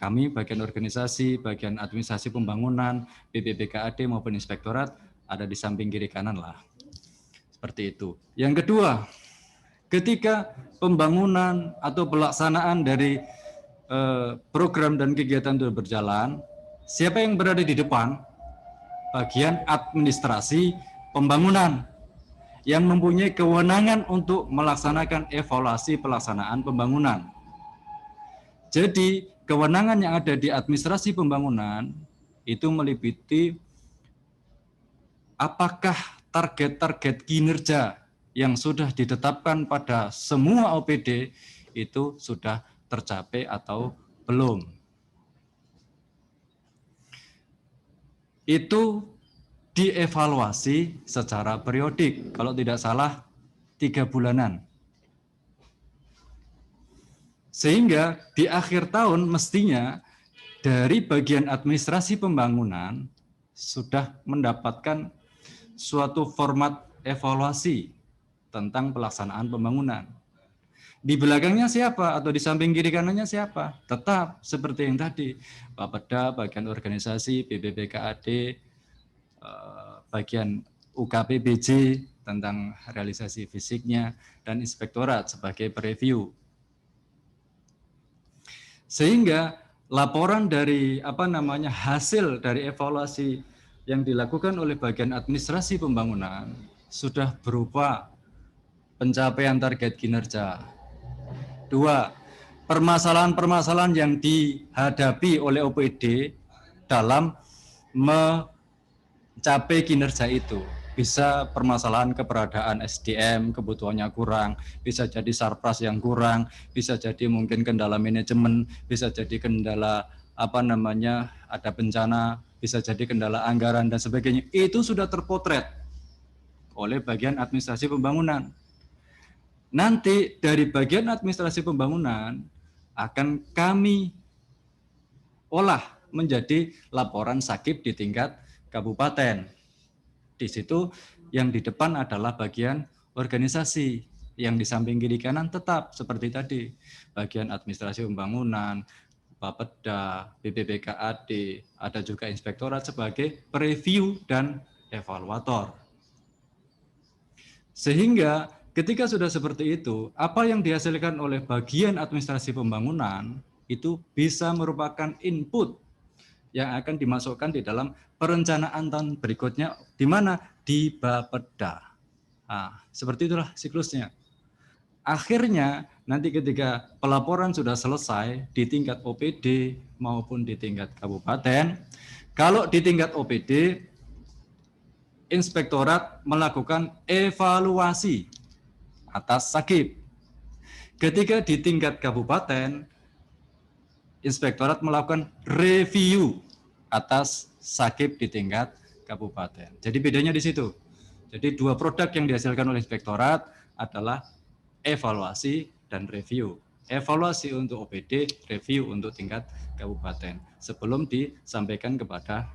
Kami bagian organisasi, bagian administrasi pembangunan, BPPKAD maupun inspektorat ada di samping kiri kanan lah. Seperti itu. Yang kedua, ketika pembangunan atau pelaksanaan dari program dan kegiatan itu berjalan, siapa yang berada di depan? Bagian administrasi pembangunan yang mempunyai kewenangan untuk melaksanakan evaluasi pelaksanaan pembangunan. Jadi, kewenangan yang ada di administrasi pembangunan itu meliputi apakah target-target kinerja yang sudah ditetapkan pada semua OPD itu sudah tercapai atau belum. Itu dievaluasi secara periodik, kalau tidak salah 3 bulanan. Sehingga di akhir tahun mestinya dari bagian administrasi pembangunan sudah mendapatkan suatu format evaluasi tentang pelaksanaan pembangunan. Di belakangnya siapa atau di samping kiri kanannya siapa? Tetap seperti yang tadi, Bapeda, bagian organisasi, BPPKAD, bagian UKPBJ tentang realisasi fisiknya, dan inspektorat sebagai preview. Sehingga laporan dari hasil dari evaluasi yang dilakukan oleh bagian administrasi pembangunan sudah berupa pencapaian target kinerja. 2, permasalahan-permasalahan yang dihadapi oleh OPD dalam mencapai kinerja itu. Bisa permasalahan keberadaan SDM, kebutuhannya kurang, bisa jadi sarpras yang kurang, bisa jadi mungkin kendala manajemen, bisa jadi kendala ada bencana, bisa jadi kendala anggaran dan sebagainya. Itu sudah terpotret oleh bagian administrasi pembangunan. Nanti dari bagian administrasi pembangunan akan kami olah menjadi laporan sakit di tingkat kabupaten. Di situ yang di depan adalah bagian organisasi, yang di samping kiri kanan tetap seperti tadi, bagian administrasi pembangunan, Bapeda, BPPKAD, ada juga inspektorat sebagai preview dan evaluator. Sehingga ketika sudah seperti itu, apa yang dihasilkan oleh bagian administrasi pembangunan itu bisa merupakan input yang akan dimasukkan di dalam perencanaan tahun berikutnya, di mana? Di Bapeda. Nah, seperti itulah siklusnya. Akhirnya nanti ketika pelaporan sudah selesai di tingkat OPD maupun di tingkat kabupaten, kalau di tingkat OPD, inspektorat melakukan evaluasi atas sakit. Ketika di tingkat kabupaten, inspektorat melakukan review atas sakit di tingkat kabupaten. Jadi bedanya di situ. Jadi 2 produk yang dihasilkan oleh inspektorat adalah evaluasi dan review. Evaluasi untuk OPD, review untuk tingkat kabupaten. Sebelum disampaikan kepada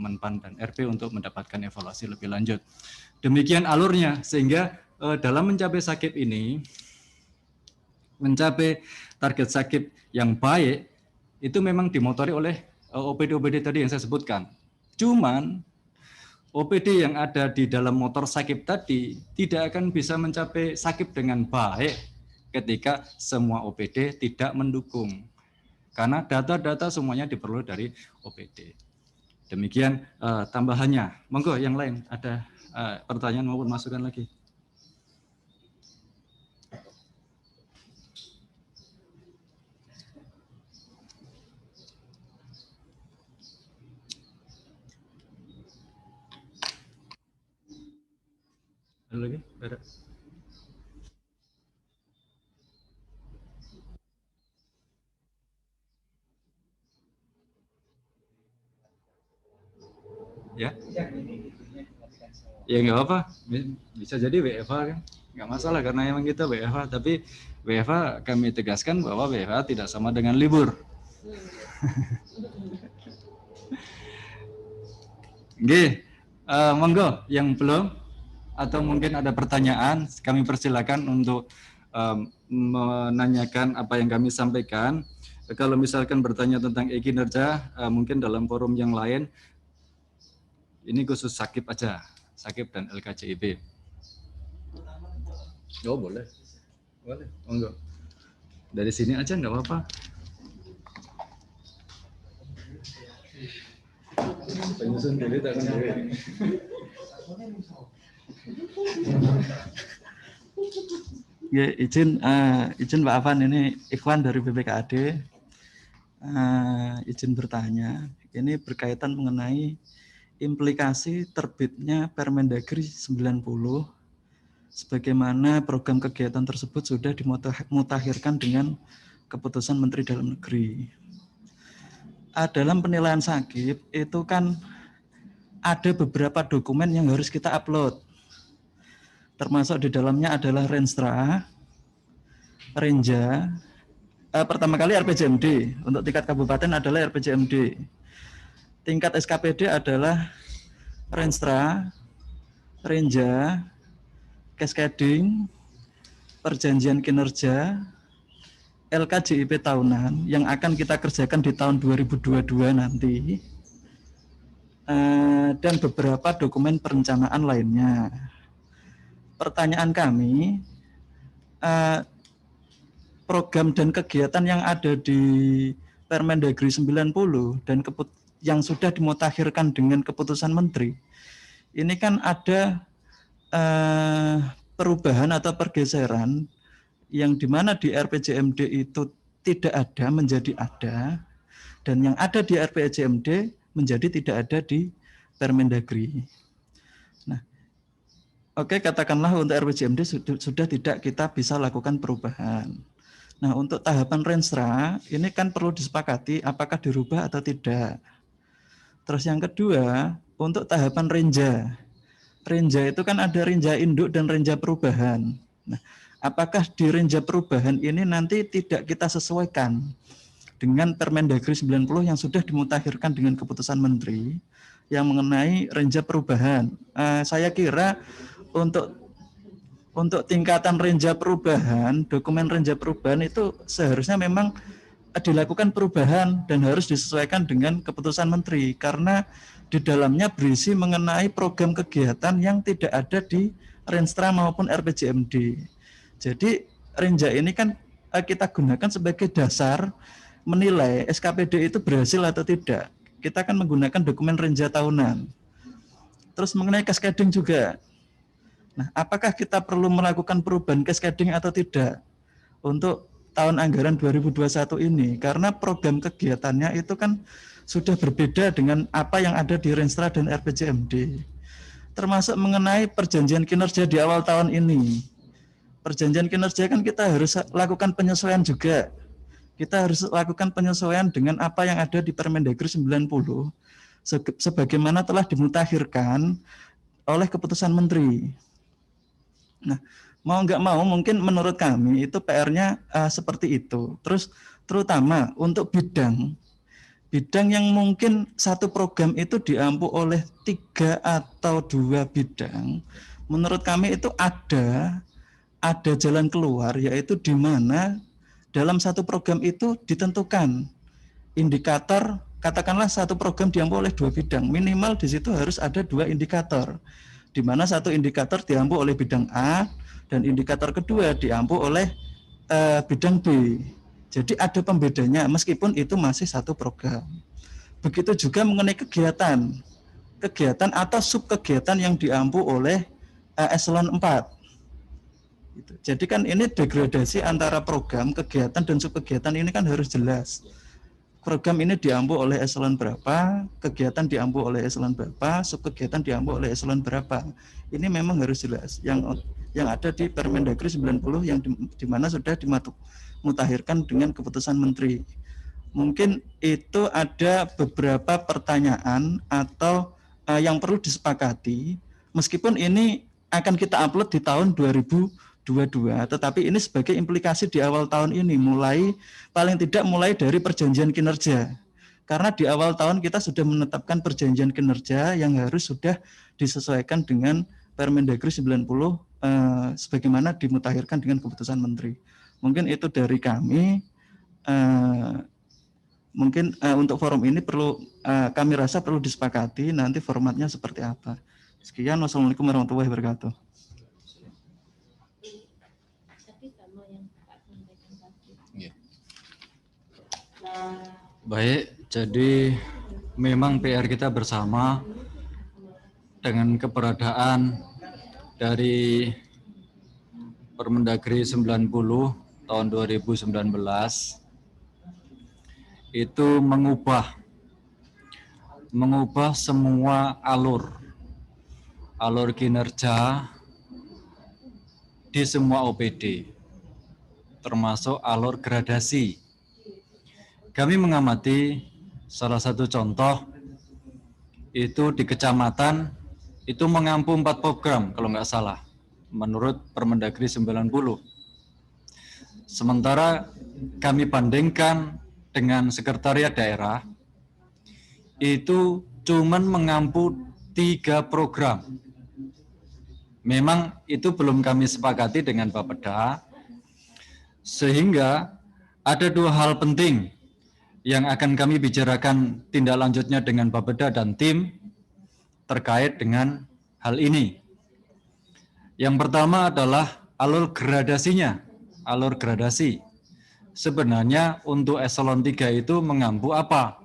Menpan dan RP untuk mendapatkan evaluasi lebih lanjut. Demikian alurnya, sehingga dalam mencapai sakit ini, mencapai target sakit yang baik, itu memang dimotori oleh OPD-OPD tadi yang saya sebutkan. Cuman OPD yang ada di dalam motor sakit tadi tidak akan bisa mencapai sakit dengan baik ketika semua OPD tidak mendukung. Karena data-data semuanya diperoleh dari OPD. Demikian tambahannya. Monggo yang lain ada pertanyaan maupun masukan lagi. Ada lagi? Ada. Ya? Ya nggak apa, bisa jadi WFH kan, nggak masalah karena emang kita WFH. Tapi WFH kami tegaskan bahwa WFH tidak sama dengan libur. Oke, monggo yang belum atau mungkin ada pertanyaan, kami persilakan untuk menanyakan apa yang kami sampaikan. Kalau misalkan bertanya tentang e-kinerja, mungkin dalam forum yang lain. Ini khusus Sakip aja, Sakip dan LKJIP. Oh boleh, boleh, monggo. Dari sini aja nggak apa-apa. Penyusun diri takkan diri. Ya, izin Pak Afan, ini Ikhwan dari BPKAD. Izin bertanya, ini berkaitan mengenai implikasi terbitnya Permendagri 90, sebagaimana program kegiatan tersebut sudah dimutakhirkan dengan keputusan Menteri Dalam Negeri. Dalam penilaian sakit itu kan ada beberapa dokumen yang harus kita upload, termasuk di dalamnya adalah Renstra, Renja, pertama kali RPJMD, untuk tingkat kabupaten adalah RPJMD. Tingkat SKPD adalah Renstra, Renja, Cascading, Perjanjian Kinerja, LKJIP tahunan yang akan kita kerjakan di tahun 2022 nanti, dan beberapa dokumen perencanaan lainnya. Pertanyaan kami, program dan kegiatan yang ada di Permendagri 90 dan yang sudah dimutakhirkan dengan keputusan Menteri, ini kan ada perubahan atau pergeseran yang dimana di RPJMD itu tidak ada menjadi ada, dan yang ada di RPJMD menjadi tidak ada di Permendagri. Nah, oke, katakanlah untuk RPJMD sudah tidak kita bisa lakukan perubahan. Nah, untuk tahapan Renstra ini kan perlu disepakati apakah dirubah atau tidak. Terus yang kedua, untuk tahapan Renja. Renja itu kan ada Renja induk dan Renja perubahan. Nah, apakah di Renja perubahan ini nanti tidak kita sesuaikan dengan Permendagri 90 yang sudah dimutakhirkan dengan keputusan Menteri yang mengenai Renja perubahan. Saya kira untuk tingkatan Renja perubahan, dokumen Renja perubahan itu seharusnya memang dilakukan perubahan dan harus disesuaikan dengan keputusan Menteri, karena di dalamnya berisi mengenai program kegiatan yang tidak ada di Renstra maupun RPJMD. Jadi Renja ini kan kita gunakan sebagai dasar menilai SKPD itu berhasil atau tidak. Kita akan menggunakan dokumen Renja tahunan. Terus mengenai cascading juga. Nah, apakah kita perlu melakukan perubahan cascading atau tidak untuk tahun anggaran 2021 ini? Karena program kegiatannya itu kan sudah berbeda dengan apa yang ada di Renstra dan RPJMD. Termasuk mengenai perjanjian kinerja di awal tahun ini. Perjanjian kinerja kan kita harus lakukan penyesuaian juga. Kita harus lakukan penyesuaian dengan apa yang ada di Permendagri 90 sebagaimana telah dimutakhirkan oleh keputusan Menteri. Nah, mau nggak mau mungkin menurut kami itu PR-nya seperti itu. Terus terutama untuk bidang yang mungkin satu program itu diampu oleh 3 atau 2 bidang, menurut kami itu ada jalan keluar, yaitu di mana dalam satu program itu ditentukan indikator, katakanlah satu program diampu oleh 2 bidang, minimal di situ harus ada 2 indikator, di mana satu indikator diampu oleh bidang A dan indikator kedua diampu oleh bidang B. Jadi ada pembedanya meskipun itu masih satu program. Begitu juga mengenai kegiatan atau subkegiatan yang diampu oleh eselon 4. Jadi kan ini degradasi antara program, kegiatan, dan subkegiatan ini kan harus jelas. Program ini diampu oleh eselon berapa, kegiatan diampu oleh eselon berapa, subkegiatan diampu oleh eselon berapa. Ini memang harus jelas. Yang ada di Permendagri 90 yang di mana sudah dimutakhirkan dengan keputusan Menteri. Mungkin itu ada beberapa pertanyaan atau yang perlu disepakati, meskipun ini akan kita upload di tahun 2022, tetapi ini sebagai implikasi di awal tahun ini, paling tidak mulai dari perjanjian kinerja. Karena di awal tahun kita sudah menetapkan perjanjian kinerja yang harus sudah disesuaikan dengan Permendagri 90 sebagaimana dimutakhirkan dengan keputusan Menteri. Mungkin itu dari kami. Mungkin untuk forum ini kami rasa perlu disepakati nanti formatnya seperti apa. Sekian, wassalamualaikum warahmatullahi wabarakatuh. Baik, jadi memang PR kita bersama dengan keberadaan dari Permendagri 90 tahun 2019 itu mengubah semua alur kinerja di semua OPD, termasuk alur gradasi. Kami mengamati salah satu contoh itu di kecamatan itu mengampu 4 program kalau nggak salah menurut Permendagri 90. Sementara kami bandingkan dengan sekretariat daerah itu cuman mengampu 3 program. Memang itu belum kami sepakati dengan Bapeda, sehingga ada 2 hal penting yang akan kami bicarakan tindak lanjutnya dengan Bapeda dan tim terkait dengan hal ini. Yang pertama adalah alur gradasinya, alur gradasi. sebenarnya untuk eselon 3 itu mengampu apa?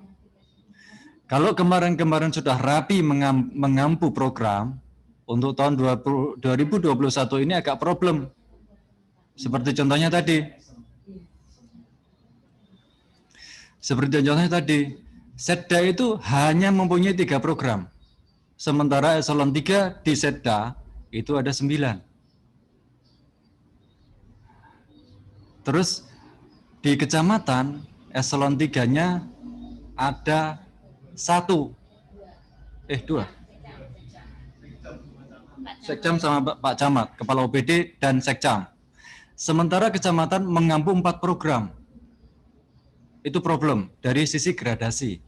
Kalau kemarin-kemarin sudah rapi mengampu program, untuk tahun 2021 ini agak problem. Seperti contohnya tadi. Setda itu hanya mempunyai 3 program. Sementara eselon 3 di Setda itu ada 9. Terus di kecamatan eselon 3-nya ada 2. Sekcam sama Pak Camat, Kepala OPD dan Sekcam. Sementara kecamatan mengampu 4 program. Itu problem dari sisi gradasi.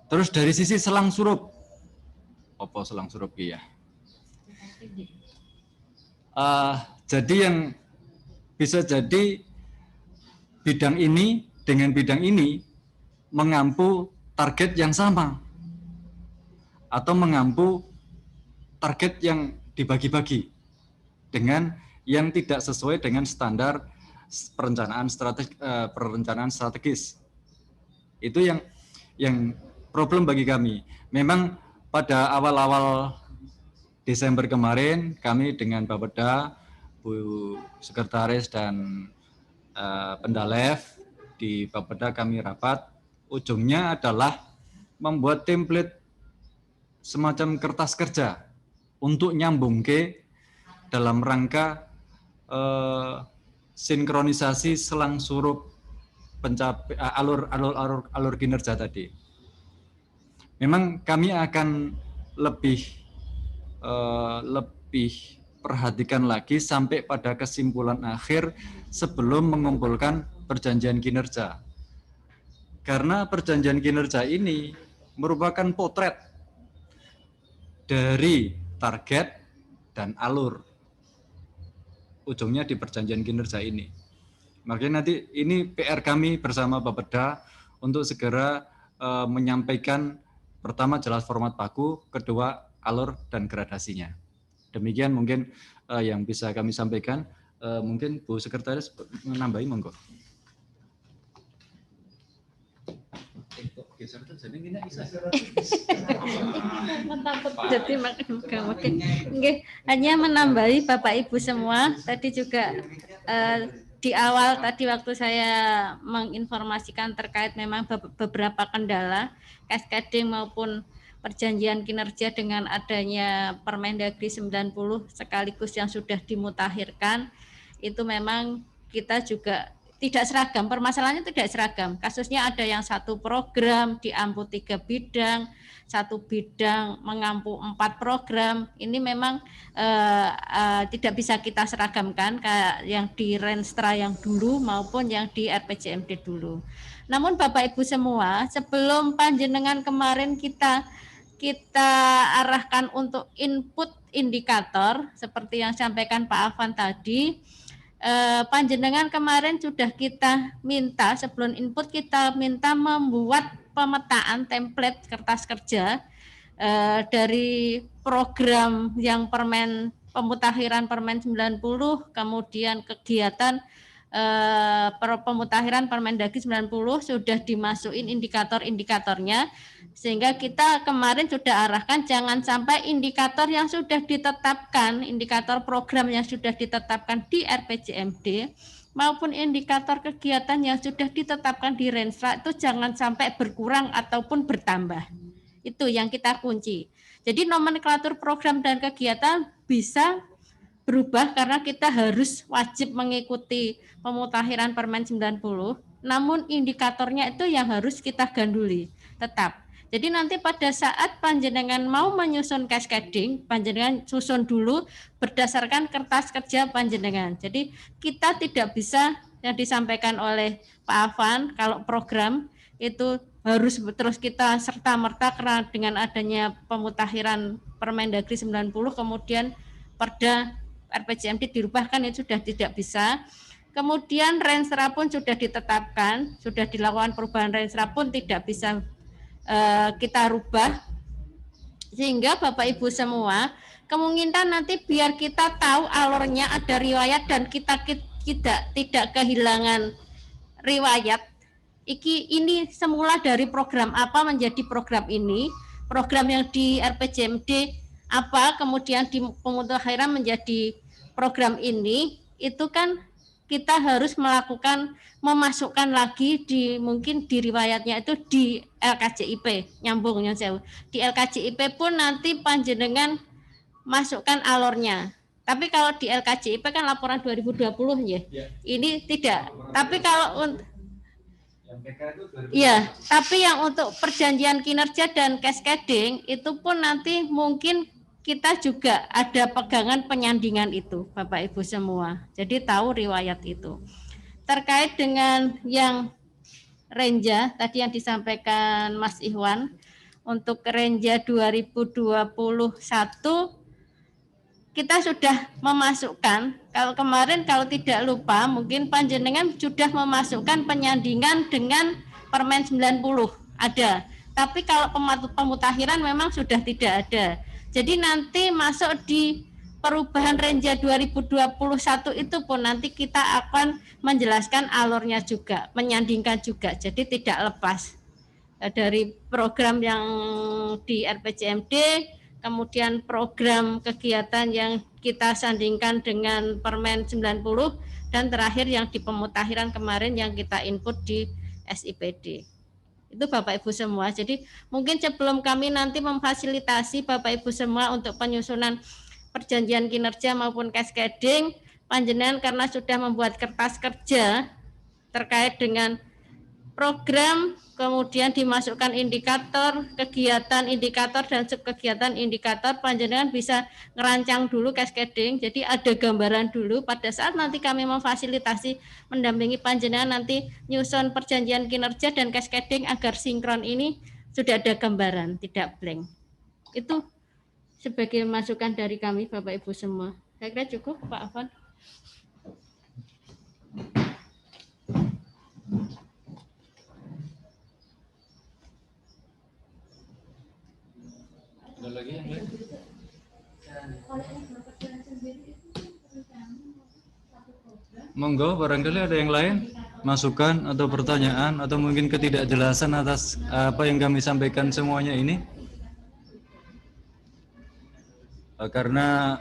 Terus dari sisi selang surup. Apa selang surup ya? Jadi yang bisa jadi bidang ini dengan bidang ini mengampu target yang sama atau mengampu target yang dibagi-bagi dengan yang tidak sesuai dengan standar perencanaan strategis. Itu yang problem bagi kami. Memang pada awal-awal Desember kemarin kami dengan Bapeda, Bu Sekretaris dan Pendalev di Bapeda kami rapat. Ujungnya adalah membuat template semacam kertas kerja untuk nyambung ke dalam rangka sinkronisasi selang surup alur kinerja tadi. Memang kami akan lebih perhatikan lagi sampai pada kesimpulan akhir sebelum mengumpulkan perjanjian kinerja. Karena perjanjian kinerja ini merupakan potret dari target dan alur. Ujungnya di perjanjian kinerja ini. Makanya nanti ini PR kami bersama Bapeda untuk segera menyampaikan pertama jelas format baku, kedua alur dan gradasinya. Demikian mungkin yang bisa kami sampaikan. Mungkin Bu Sekretaris menambahi monggo. Jadi hanya menambahi Bapak Ibu semua. Tadi juga di awal tadi waktu saya menginformasikan terkait memang beberapa kendala cascading maupun perjanjian kinerja dengan adanya Permendagri 90 sekaligus yang sudah dimutakhirkan, itu memang kita juga tidak seragam, permasalahannya tidak seragam. Kasusnya ada yang 1 program diampu 3 bidang, 1 bidang mengampu 4 program. Ini memang tidak bisa kita seragamkan kayak yang di Renstra yang dulu maupun yang di RPJMD dulu. Namun Bapak Ibu semua, sebelum panjenengan kemarin kita arahkan untuk input indikator seperti yang sampaikan Pak Afan tadi, panjenengan kemarin sudah kita minta, sebelum input kita minta membuat pemetaan template kertas kerja dari program yang pemutakhiran Permen 90, kemudian kegiatan pemutakhiran Permendagri 90 sudah dimasukin indikator-indikatornya, sehingga kita kemarin sudah arahkan jangan sampai indikator yang sudah ditetapkan, indikator program yang sudah ditetapkan di RPJMD maupun indikator kegiatan yang sudah ditetapkan di Renstra itu jangan sampai berkurang ataupun bertambah. Itu yang kita kunci. Jadi nomenklatur program dan kegiatan bisa berubah karena kita harus wajib mengikuti pemutakhiran Permen 90, namun indikatornya itu yang harus kita ganduli tetap. Jadi nanti pada saat panjenengan mau menyusun cascading, panjenengan susun dulu berdasarkan kertas kerja panjenengan. Jadi kita tidak bisa yang disampaikan oleh Pak Afan, kalau program itu harus terus kita serta-merta karena dengan adanya pemutakhiran Permendagri 90 kemudian Perda RPJMD dirubahkan, itu sudah tidak bisa. Kemudian Renstra pun sudah ditetapkan, sudah dilakukan perubahan Renstra pun tidak bisa kita rubah, sehingga Bapak Ibu semua kemungkinan nanti biar kita tahu alurnya ada riwayat dan kita tidak kehilangan riwayat. Ini semula dari program apa menjadi program ini, program yang di RPJMD apa, kemudian di pemutahiran menjadi program ini, itu kan kita harus memasukkan lagi mungkin di riwayatnya itu di LKJIP, nyambungnya jauh. Di LKJIP pun nanti panjenengan masukkan alurnya. Tapi kalau di LKJIP kan laporan 2020 ya. Ini tidak. Tapi kalau untuk iya, tapi yang untuk perjanjian kinerja dan cascading itu pun nanti mungkin kita juga ada pegangan penyandingan itu, Bapak Ibu semua. Jadi tahu riwayat itu. Terkait dengan yang Renja tadi yang disampaikan Mas Ikhwan, untuk Renja 2021 kita sudah memasukkan, kalau kemarin kalau tidak lupa mungkin panjenengan sudah memasukkan penyandingan dengan Permen 90 ada, tapi kalau pemutakhiran memang sudah tidak ada. Jadi nanti masuk di perubahan Renja 2021 itu pun nanti kita akan menjelaskan alurnya juga, menyandingkan juga, jadi tidak lepas dari program yang di RPJMD, kemudian program kegiatan yang kita sandingkan dengan Permen 90, dan terakhir yang di pemutakhiran kemarin yang kita input di SIPD. Itu Bapak Ibu semua. Jadi mungkin sebelum kami nanti memfasilitasi Bapak Ibu semua untuk penyusunan perjanjian kinerja maupun cascading, panjenengan karena sudah membuat kertas kerja terkait dengan program, kemudian dimasukkan indikator, kegiatan indikator dan subkegiatan indikator, panjenengan bisa ngerancang dulu cascading, jadi ada gambaran dulu pada saat nanti kami memfasilitasi mendampingi panjenengan nanti nyusun perjanjian kinerja dan cascading agar sinkron ini sudah ada gambaran, tidak blank. Itu sebagai masukan dari kami Bapak Ibu semua. Saya kira cukup Pak Afan. Ada lagi yang lain? Monggo, barangkali ada yang lain, masukan atau pertanyaan atau mungkin ketidakjelasan atas apa yang kami sampaikan semuanya ini. Karena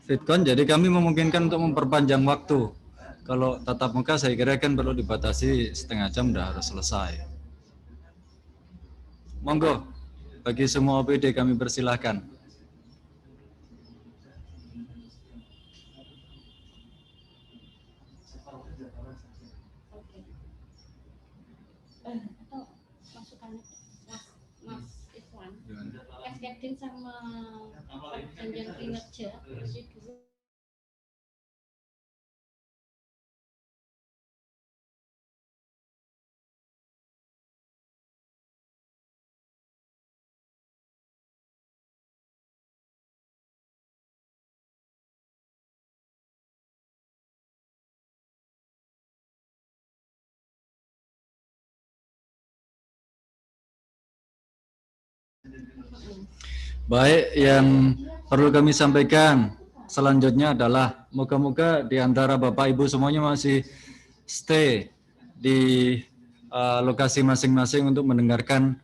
Fitcon, jadi kami memungkinkan untuk memperpanjang waktu. Kalau tatap muka saya kira kan perlu dibatasi setengah jam udah harus selesai. Monggo, bagi semua OPD kami persilahkan. Mas Ikhwan, cascading sama perjanjian kinerja dulu. Baik, yang perlu kami sampaikan selanjutnya adalah moga-moga di antara Bapak Ibu semuanya masih stay di lokasi masing-masing untuk mendengarkan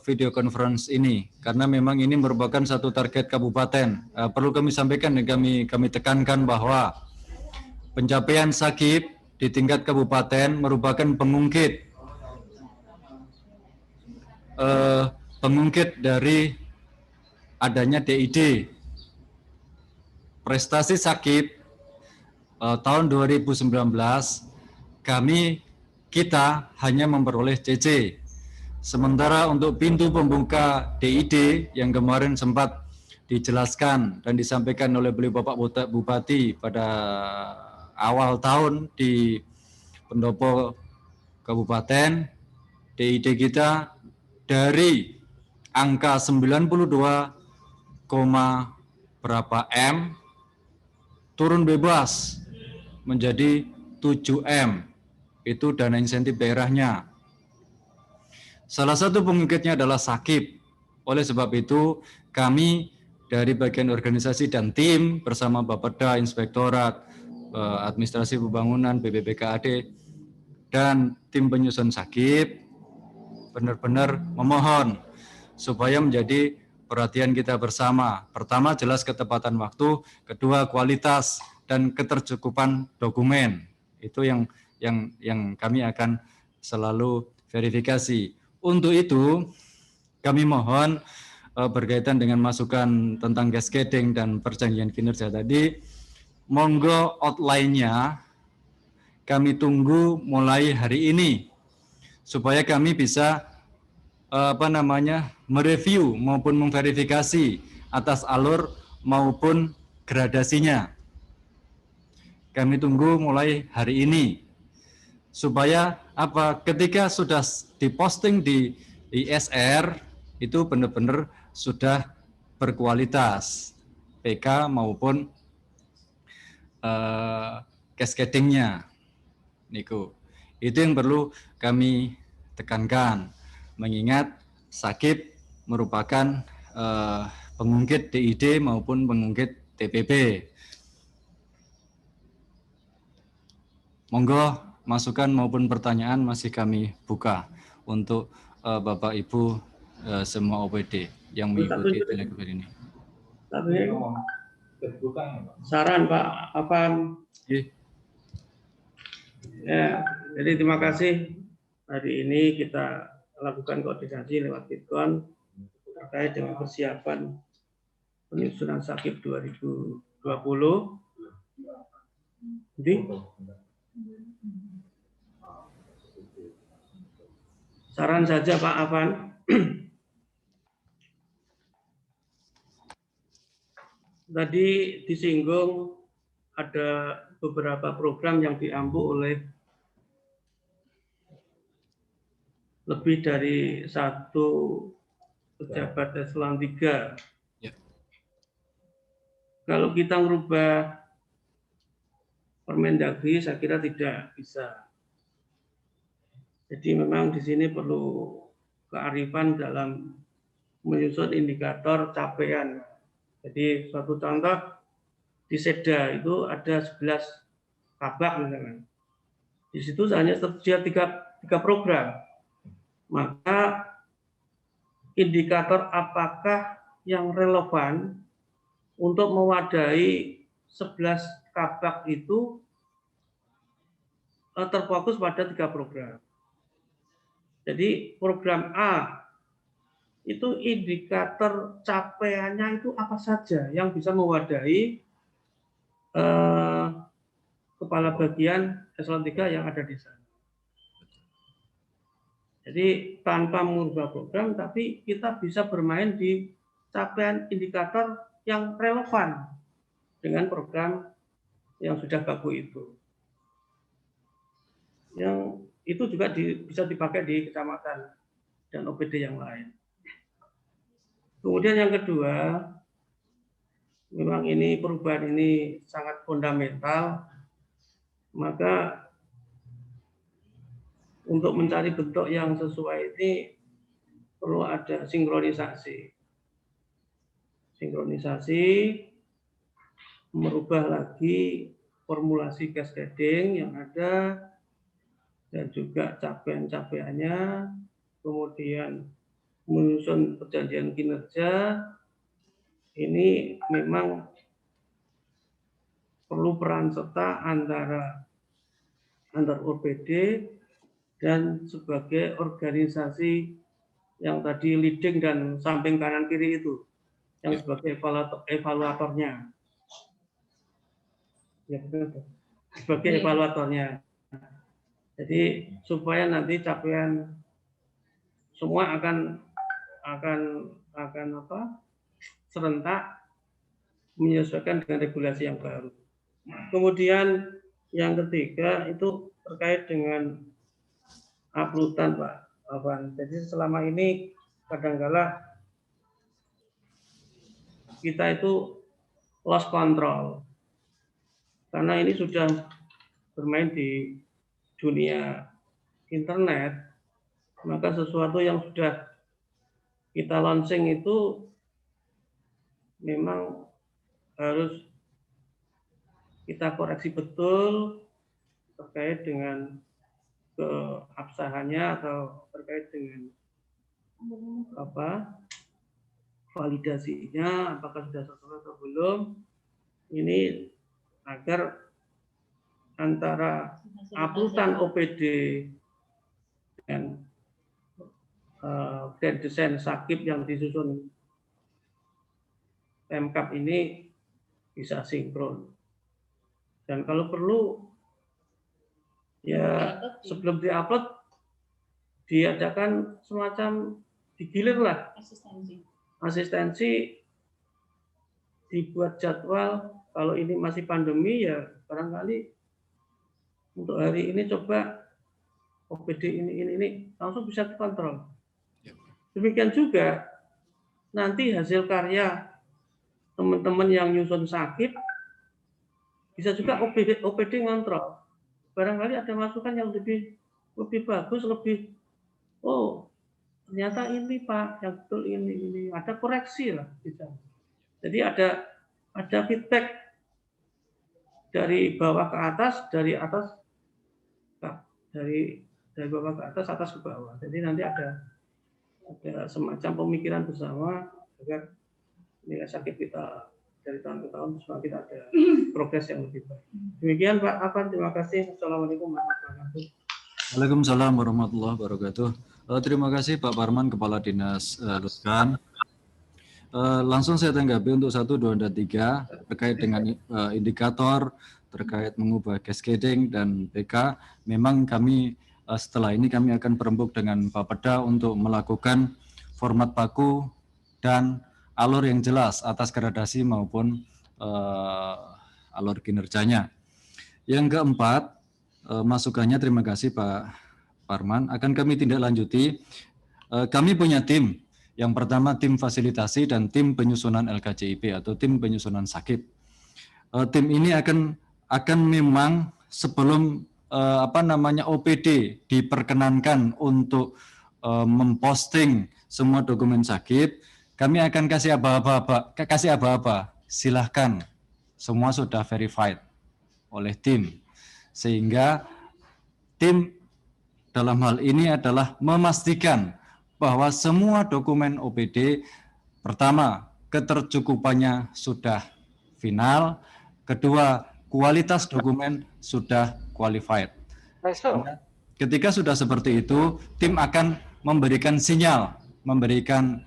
video conference ini, karena memang ini merupakan satu target kabupaten. Perlu kami sampaikan dan kami tekankan bahwa pencapaian SAGIP di tingkat kabupaten merupakan pengungkit dari adanya DID. Prestasi SAGIP tahun 2019 kita hanya memperoleh CC. Sementara untuk pintu pembuka DID yang kemarin sempat dijelaskan dan disampaikan oleh beliau Bapak Bupati pada awal tahun di pendopo kabupaten, DID kita dari angka 92, berapa M turun bebas menjadi 7 M, itu dana insentif daerahnya. Salah satu pengungkitnya adalah SAGIP. Oleh sebab itu kami dari bagian organisasi dan tim bersama Bapeda, Inspektorat, Administrasi Pembangunan, BPBKAD, dan tim penyusun sakit benar-benar memohon supaya menjadi perhatian kita bersama. Pertama, jelas ketepatan waktu, kedua, kualitas dan ketercukupan dokumen. Itu yang kami akan selalu verifikasi. Untuk itu, kami mohon berkaitan dengan masukan tentang cascading dan perjanjian kinerja tadi, monggo outline-nya kami tunggu mulai hari ini supaya kami bisa mereview maupun memverifikasi atas alur maupun gradasinya. Kami tunggu mulai hari ini supaya ketika sudah diposting di ISR itu benar-benar sudah berkualitas PK maupun cascading-nya. Niku. Itu yang perlu kami tekankan, mengingat Sakip merupakan pengungkit DID maupun pengungkit TPP. Monggo masukan maupun pertanyaan masih kami buka untuk Bapak Ibu semua OPD yang mengikuti telekonferensi ini. Tapi saran Pak Afan. Ya, jadi terima kasih. Hari ini kita lakukan koordinasi lewat Bitcoin terkait dengan persiapan penyusunan Sakip 2020. Jadi, saran saja Pak Afan. Tadi disinggung ada beberapa program yang diampu oleh lebih dari satu pejabat eselon 3. Ya. Kalau kita merubah Permendagri, saya kira tidak bisa. Jadi memang di sini perlu kearifan dalam menyusun indikator capaian. Jadi suatu contoh di Seda itu ada 11 kabak misalkan. Di situ hanya tersedia tiga program. Maka indikator apakah yang relevan untuk mewadahi 11 kabak itu terfokus pada 3 program. Jadi program A itu indikator capaiannya itu apa saja yang bisa mewadahi kepala bagian eselon 3 yang ada di sana. Jadi tanpa mengubah program, tapi kita bisa bermain di capaian indikator yang relevan dengan program yang sudah baku itu. Yang itu juga bisa dipakai di kecamatan dan OPD yang lain. Kemudian yang kedua, memang ini perubahan ini sangat fundamental, maka untuk mencari bentuk yang sesuai ini perlu ada sinkronisasi. Sinkronisasi, merubah lagi formulasi cascading yang ada, dan juga capaian-capaiannya, kemudian menyusun perjanjian kinerja, ini memang perlu peran serta antar OPD dan sebagai organisasi yang tadi leading dan samping kanan kiri itu, yang sebagai evaluatornya. Ya, sebagai evaluatornya. Jadi supaya nanti capaian semua akan serentak menyesuaikan dengan regulasi yang baru. Kemudian yang ketiga itu terkait dengan uploadan Pak Afan. Jadi selama ini kadang-kala kita itu lost control karena ini sudah bermain di dunia internet, maka sesuatu yang sudah kita launching itu memang harus kita koreksi betul terkait dengan keabsahannya atau terkait dengan validasinya, apakah sudah sesuai atau belum, ini agar antara uploadan OPD dan desain sakit yang disusun Pemkab ini bisa sinkron. Dan kalau perlu, ya sebelum diupload, diadakan semacam digilir lah. Asistensi, dibuat jadwal, kalau ini masih pandemi ya barangkali untuk hari ini coba OPD ini langsung bisa dikontrol. Demikian juga nanti hasil karya teman-teman yang nyusun sakit bisa juga OPD ngontrol. Barangkali ada masukan yang lebih bagus, lebih ternyata ini Pak yang betul ini ada koreksi lah bisa. Jadi ada feedback dari bawah ke atas, dari bawah ke atas ke bawah. Jadi nanti ada semacam pemikiran bersama agar nilai sakit kita dari tahun ke tahun semakin ada progres yang lebih baik. Demikian Pak Afan, terima kasih. Assalamualaikum warahmatullahi wabarakatuh. Waalaikumsalam warahmatullahi wabarakatuh. Terima kasih Pak Parman, Kepala Dinas Luskan. Langsung saya tanggapi untuk 1, 2, dan 3 terkait dengan indikator, terkait mengubah cascading dan PK. Memang kami setelah ini kami akan berembuk dengan Bapeda untuk melakukan format baku dan alur yang jelas atas gradasi maupun alur kinerjanya. Yang keempat, masukannya terima kasih Pak Parman, akan kami tindak lanjuti. Kami punya tim, yang pertama tim fasilitasi dan tim penyusunan LKJIP atau tim penyusunan sakit. Tim ini akan memang sebelum OPD diperkenankan untuk memposting semua dokumen sakit, kami akan kasih aba-aba, silahkan, semua sudah verified oleh tim. Sehingga tim dalam hal ini adalah memastikan bahwa semua dokumen OPD, pertama, ketercukupannya sudah final, kedua, kualitas dokumen sudah qualified. Ketika sudah seperti itu, tim akan memberikan sinyal, memberikan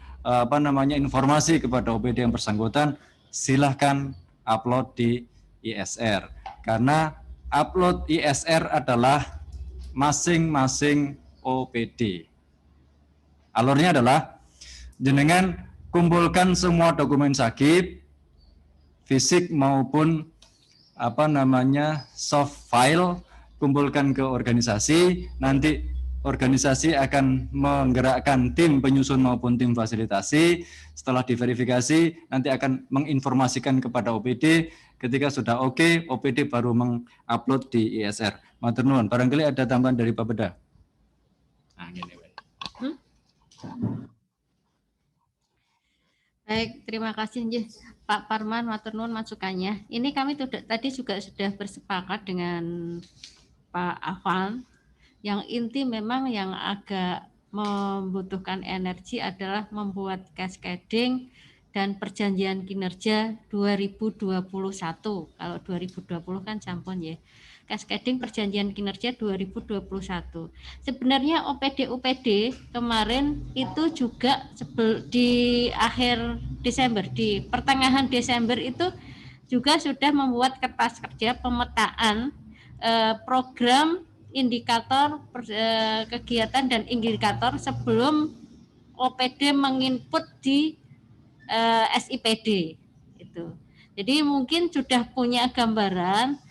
informasi kepada OPD yang bersangkutan, silahkan upload di ISR. Karena upload ISR adalah masing-masing OPD. Alurnya adalah jenengan kumpulkan semua dokumen sakit, fisik maupun soft file, kumpulkan ke organisasi, nanti organisasi akan menggerakkan tim penyusun maupun tim fasilitasi. Setelah diverifikasi, nanti akan menginformasikan kepada OPD. Ketika sudah oke, OPD baru mengupload di ISR. Matur nuwun, barangkali ada tambahan dari Bapeda. Baik, terima kasih Pak Parman, matur nuwun masukannya. Ini kami tadi juga sudah bersepakat dengan Pak Afan. Yang inti memang yang agak membutuhkan energi adalah membuat cascading dan perjanjian kinerja 2021. Kalau 2020 kan sampun ya. Cascading perjanjian kinerja 2021. Sebenarnya OPD kemarin itu juga di akhir Desember, di pertengahan Desember itu juga sudah membuat kertas kerja pemetaan program indikator kegiatan dan indikator sebelum OPD menginput di SIPD itu. Jadi mungkin sudah punya gambaran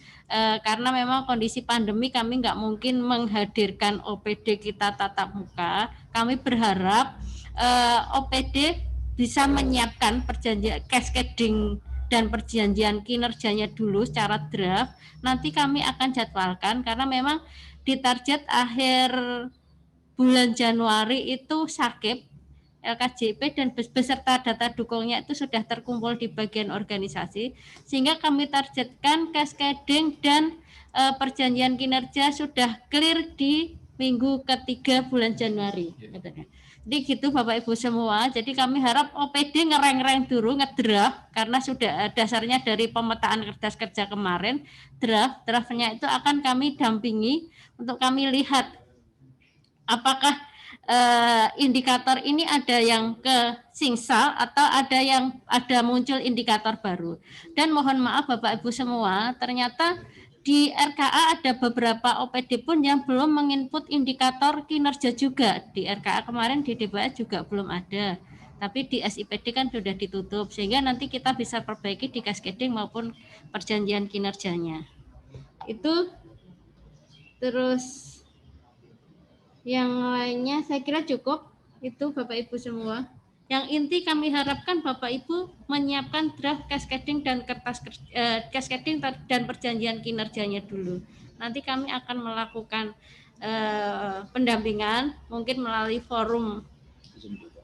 karena memang kondisi pandemi kami nggak mungkin menghadirkan OPD kita tatap muka. Kami berharap OPD bisa menyiapkan perjanjian cascading dan perjanjian kinerjanya dulu secara draft. Nanti kami akan jadwalkan karena memang di target akhir bulan Januari itu sakit LKJP dan beserta data dukungnya itu sudah terkumpul di bagian organisasi, sehingga kami targetkan cascading dan perjanjian kinerja sudah clear di minggu ketiga bulan Januari. Jadi gitu Bapak Ibu semua. Jadi kami harap OPD ngereng-reng dulu, ngedraft, karena sudah dasarnya dari pemetaan kertas kerja kemarin, draftnya itu akan kami dampingi untuk kami lihat apakah indikator ini ada yang ke singsal atau ada muncul indikator baru. Dan mohon maaf Bapak Ibu semua, ternyata di RKA ada beberapa OPD pun yang belum menginput indikator kinerja juga. Di RKA kemarin di DBA juga belum ada. Tapi di SIPD kan sudah ditutup, sehingga nanti kita bisa perbaiki di cascading maupun perjanjian kinerjanya. Itu terus yang lainnya saya kira cukup. Itu Bapak Ibu semua. Yang inti kami harapkan Bapak Ibu menyiapkan draft cascading dan cascading dan perjanjian kinerjanya dulu. Nanti kami akan melakukan pendampingan mungkin melalui forum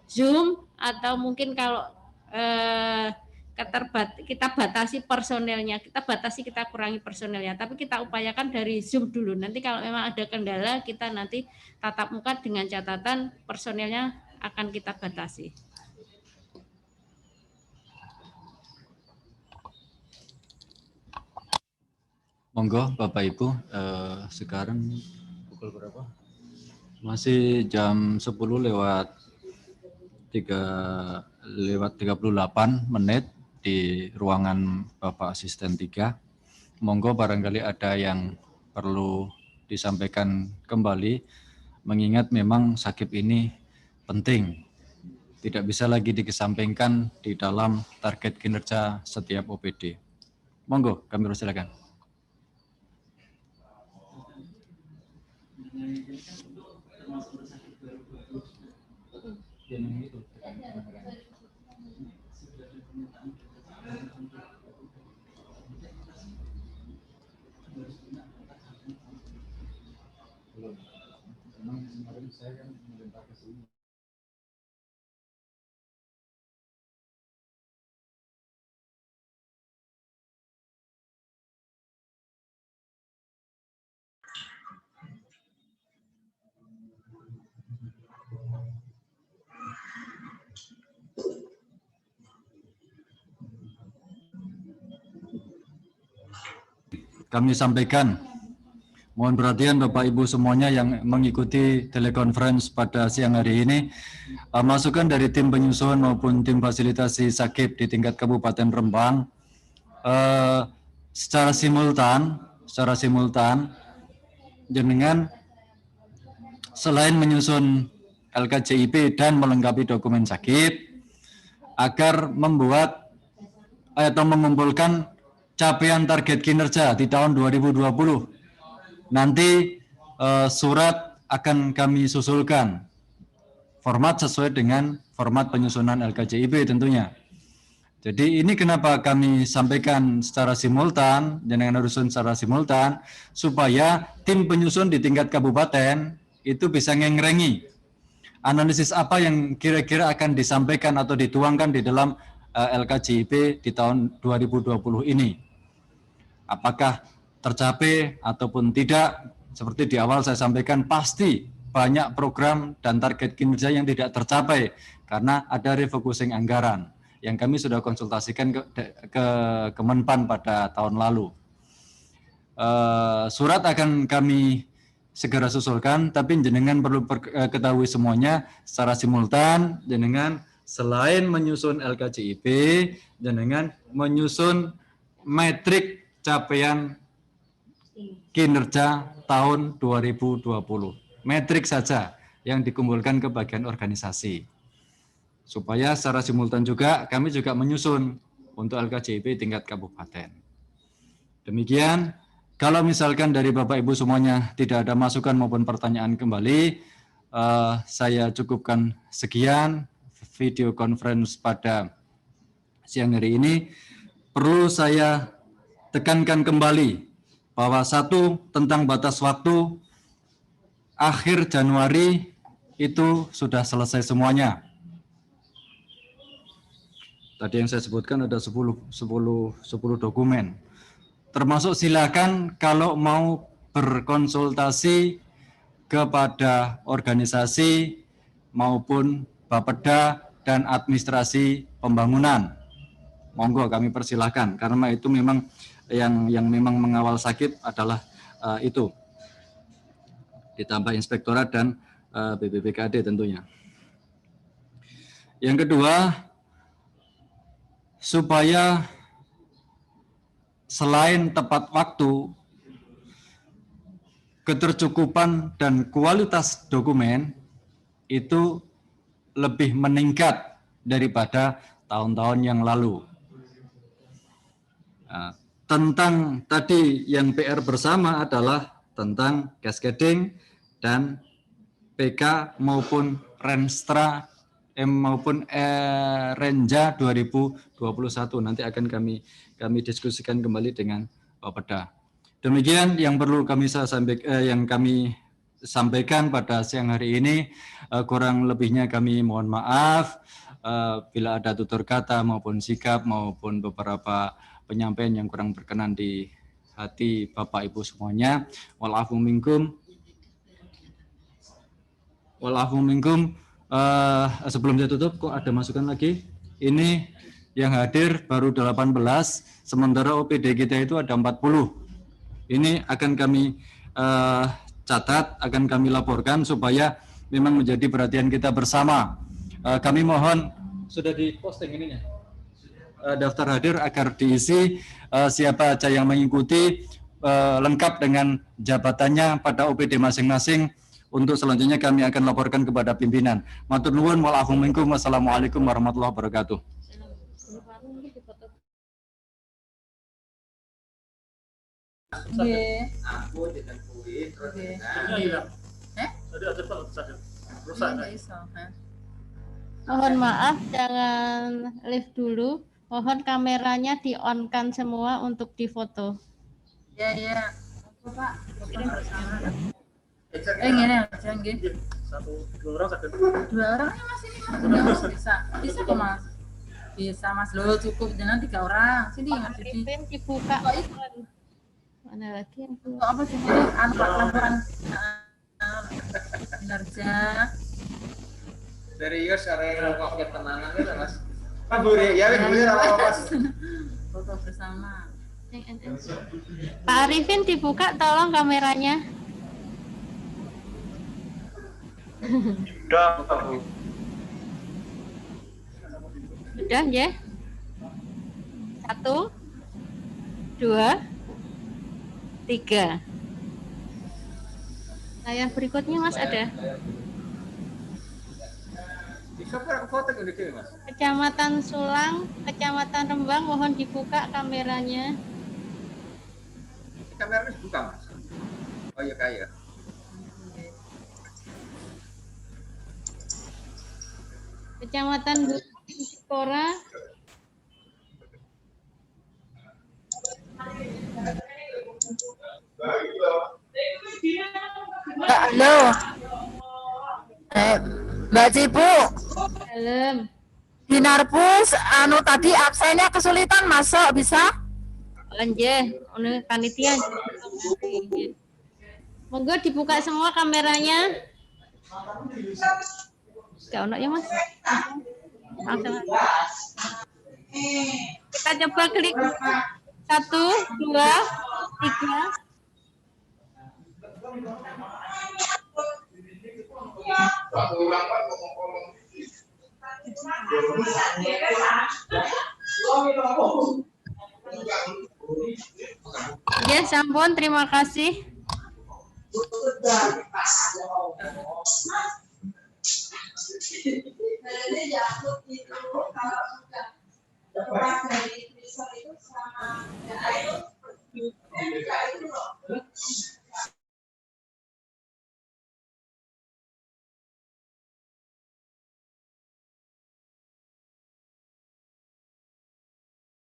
Zoom atau mungkin kalau kita batasi personelnya, kita kurangi personelnya, tapi kita upayakan dari Zoom dulu. Nanti kalau memang ada kendala, kita nanti tatap muka dengan catatan personelnya akan kita batasi. Monggo Bapak Ibu, sekarang pukul berapa? Masih jam 10 lewat 38 menit di ruangan Bapak Asisten 3. Monggo barangkali ada yang perlu disampaikan kembali, mengingat memang sakit ini penting. Tidak bisa lagi dikesampingkan di dalam target kinerja setiap OPD. Monggo, kami persilakan. Kami sampaikan, mohon perhatian Bapak Ibu semuanya yang mengikuti telekonferensi pada siang hari ini, masukan dari tim penyusun maupun tim fasilitasi SAKIP di tingkat Kabupaten Rembang secara simultan jenengan selain menyusun LKJIP dan melengkapi dokumen SAKIP agar membuat atau mengumpulkan capaian target kinerja di tahun 2020. Nanti surat akan kami susulkan format sesuai dengan format penyusunan LKJIP tentunya. Jadi ini kenapa kami sampaikan secara simultan, jenengan urusan secara simultan, supaya tim penyusun di tingkat kabupaten itu bisa ngengrengi analisis apa yang kira-kira akan disampaikan atau dituangkan di dalam LKJIP di tahun 2020 ini. Apakah tercapai ataupun tidak, seperti di awal saya sampaikan, pasti banyak program dan target kinerja yang tidak tercapai karena ada refocusing anggaran yang kami sudah konsultasikan ke Kemenpan pada tahun lalu. Surat akan kami segera susulkan, tapi jenengan perlu ketahui semuanya secara simultan, jenengan selain menyusun LKJIP, jenengan menyusun metrik capaian kinerja tahun 2020. Metrik saja yang dikumpulkan ke bagian organisasi. Supaya secara simultan juga kami juga menyusun untuk LKJIP tingkat kabupaten. Demikian, kalau misalkan dari Bapak Ibu semuanya tidak ada masukan maupun pertanyaan kembali, saya cukupkan sekian video conference pada siang hari ini. Perlu saya tekankan kembali bahwa satu, tentang batas waktu, akhir Januari itu sudah selesai semuanya. Tadi yang saya sebutkan ada 10 dokumen. Termasuk silakan kalau mau berkonsultasi kepada organisasi maupun Bapeda dan administrasi pembangunan. Monggo kami persilahkan, karena itu memang yang memang mengawal sakit adalah itu. Ditambah inspektorat dan BPBKD tentunya. Yang kedua, supaya selain tepat waktu, ketercukupan dan kualitas dokumen itu lebih meningkat daripada tahun-tahun yang lalu. Nah, tentang tadi yang PR bersama adalah tentang cascading dan PK maupun Renstra maupun Renja 2021 nanti akan kami diskusikan kembali dengan Bapeda. Demikian yang perlu kami sampaikan pada siang hari ini. Kurang lebihnya kami mohon maaf bila ada tutur kata maupun sikap maupun beberapa penyampaian yang kurang berkenan di hati Bapak Ibu semuanya. Walafu minkum. Sebelum saya tutup, kok ada masukan lagi? Ini yang hadir baru 18, sementara OPD kita itu ada 40. Ini akan kami catat, akan kami laporkan supaya memang menjadi perhatian kita bersama. Kami mohon, sudah diposting ininya, daftar hadir agar diisi siapa saja yang mengikuti lengkap dengan jabatannya pada OPD masing-masing. Untuk selanjutnya kami akan laporkan kepada pimpinan. Matur nuwun, wa'alaikum minkum, wassalamualaikum warahmatullahi wabarakatuh. Mohon maaf, jangan live dulu. Mohon kameranya di-on-kan semua untuk difoto. Ya. Pak. Ngene aja nggih. 2 orang sakit. 2 orang ya Mas ini Mas. Bisa kok Mas. Bisa Mas. Loh cukup dengan 3 orang. Sini Mas Didi. Pin dibuka. Mana lagi yang Untuk apa sih ini laporan kinerja. Serius area pakai tenanan ya Mas. Pak Buri ya Mas. Foto bersama. Pak Arifin dibuka tolong kameranya. Sudah ya. 1, 2, 3. Nah yang berikutnya Mas ada. Kecamatan Sulang, Kecamatan Rembang, mohon dibuka kameranya. Kameranya dibuka Mas. Oh iya kaya. Kecamatan Bukora. Halo. Mbak Cipu. Dalam. Dinarpus tadi absennya kesulitan masuk bisa? Lanjut, panitia. Monggo dibuka semua kameranya. Gak ono ya Mas. Langsung. Kita coba klik 1, 2, 3. Ya, sampun, terima kasih.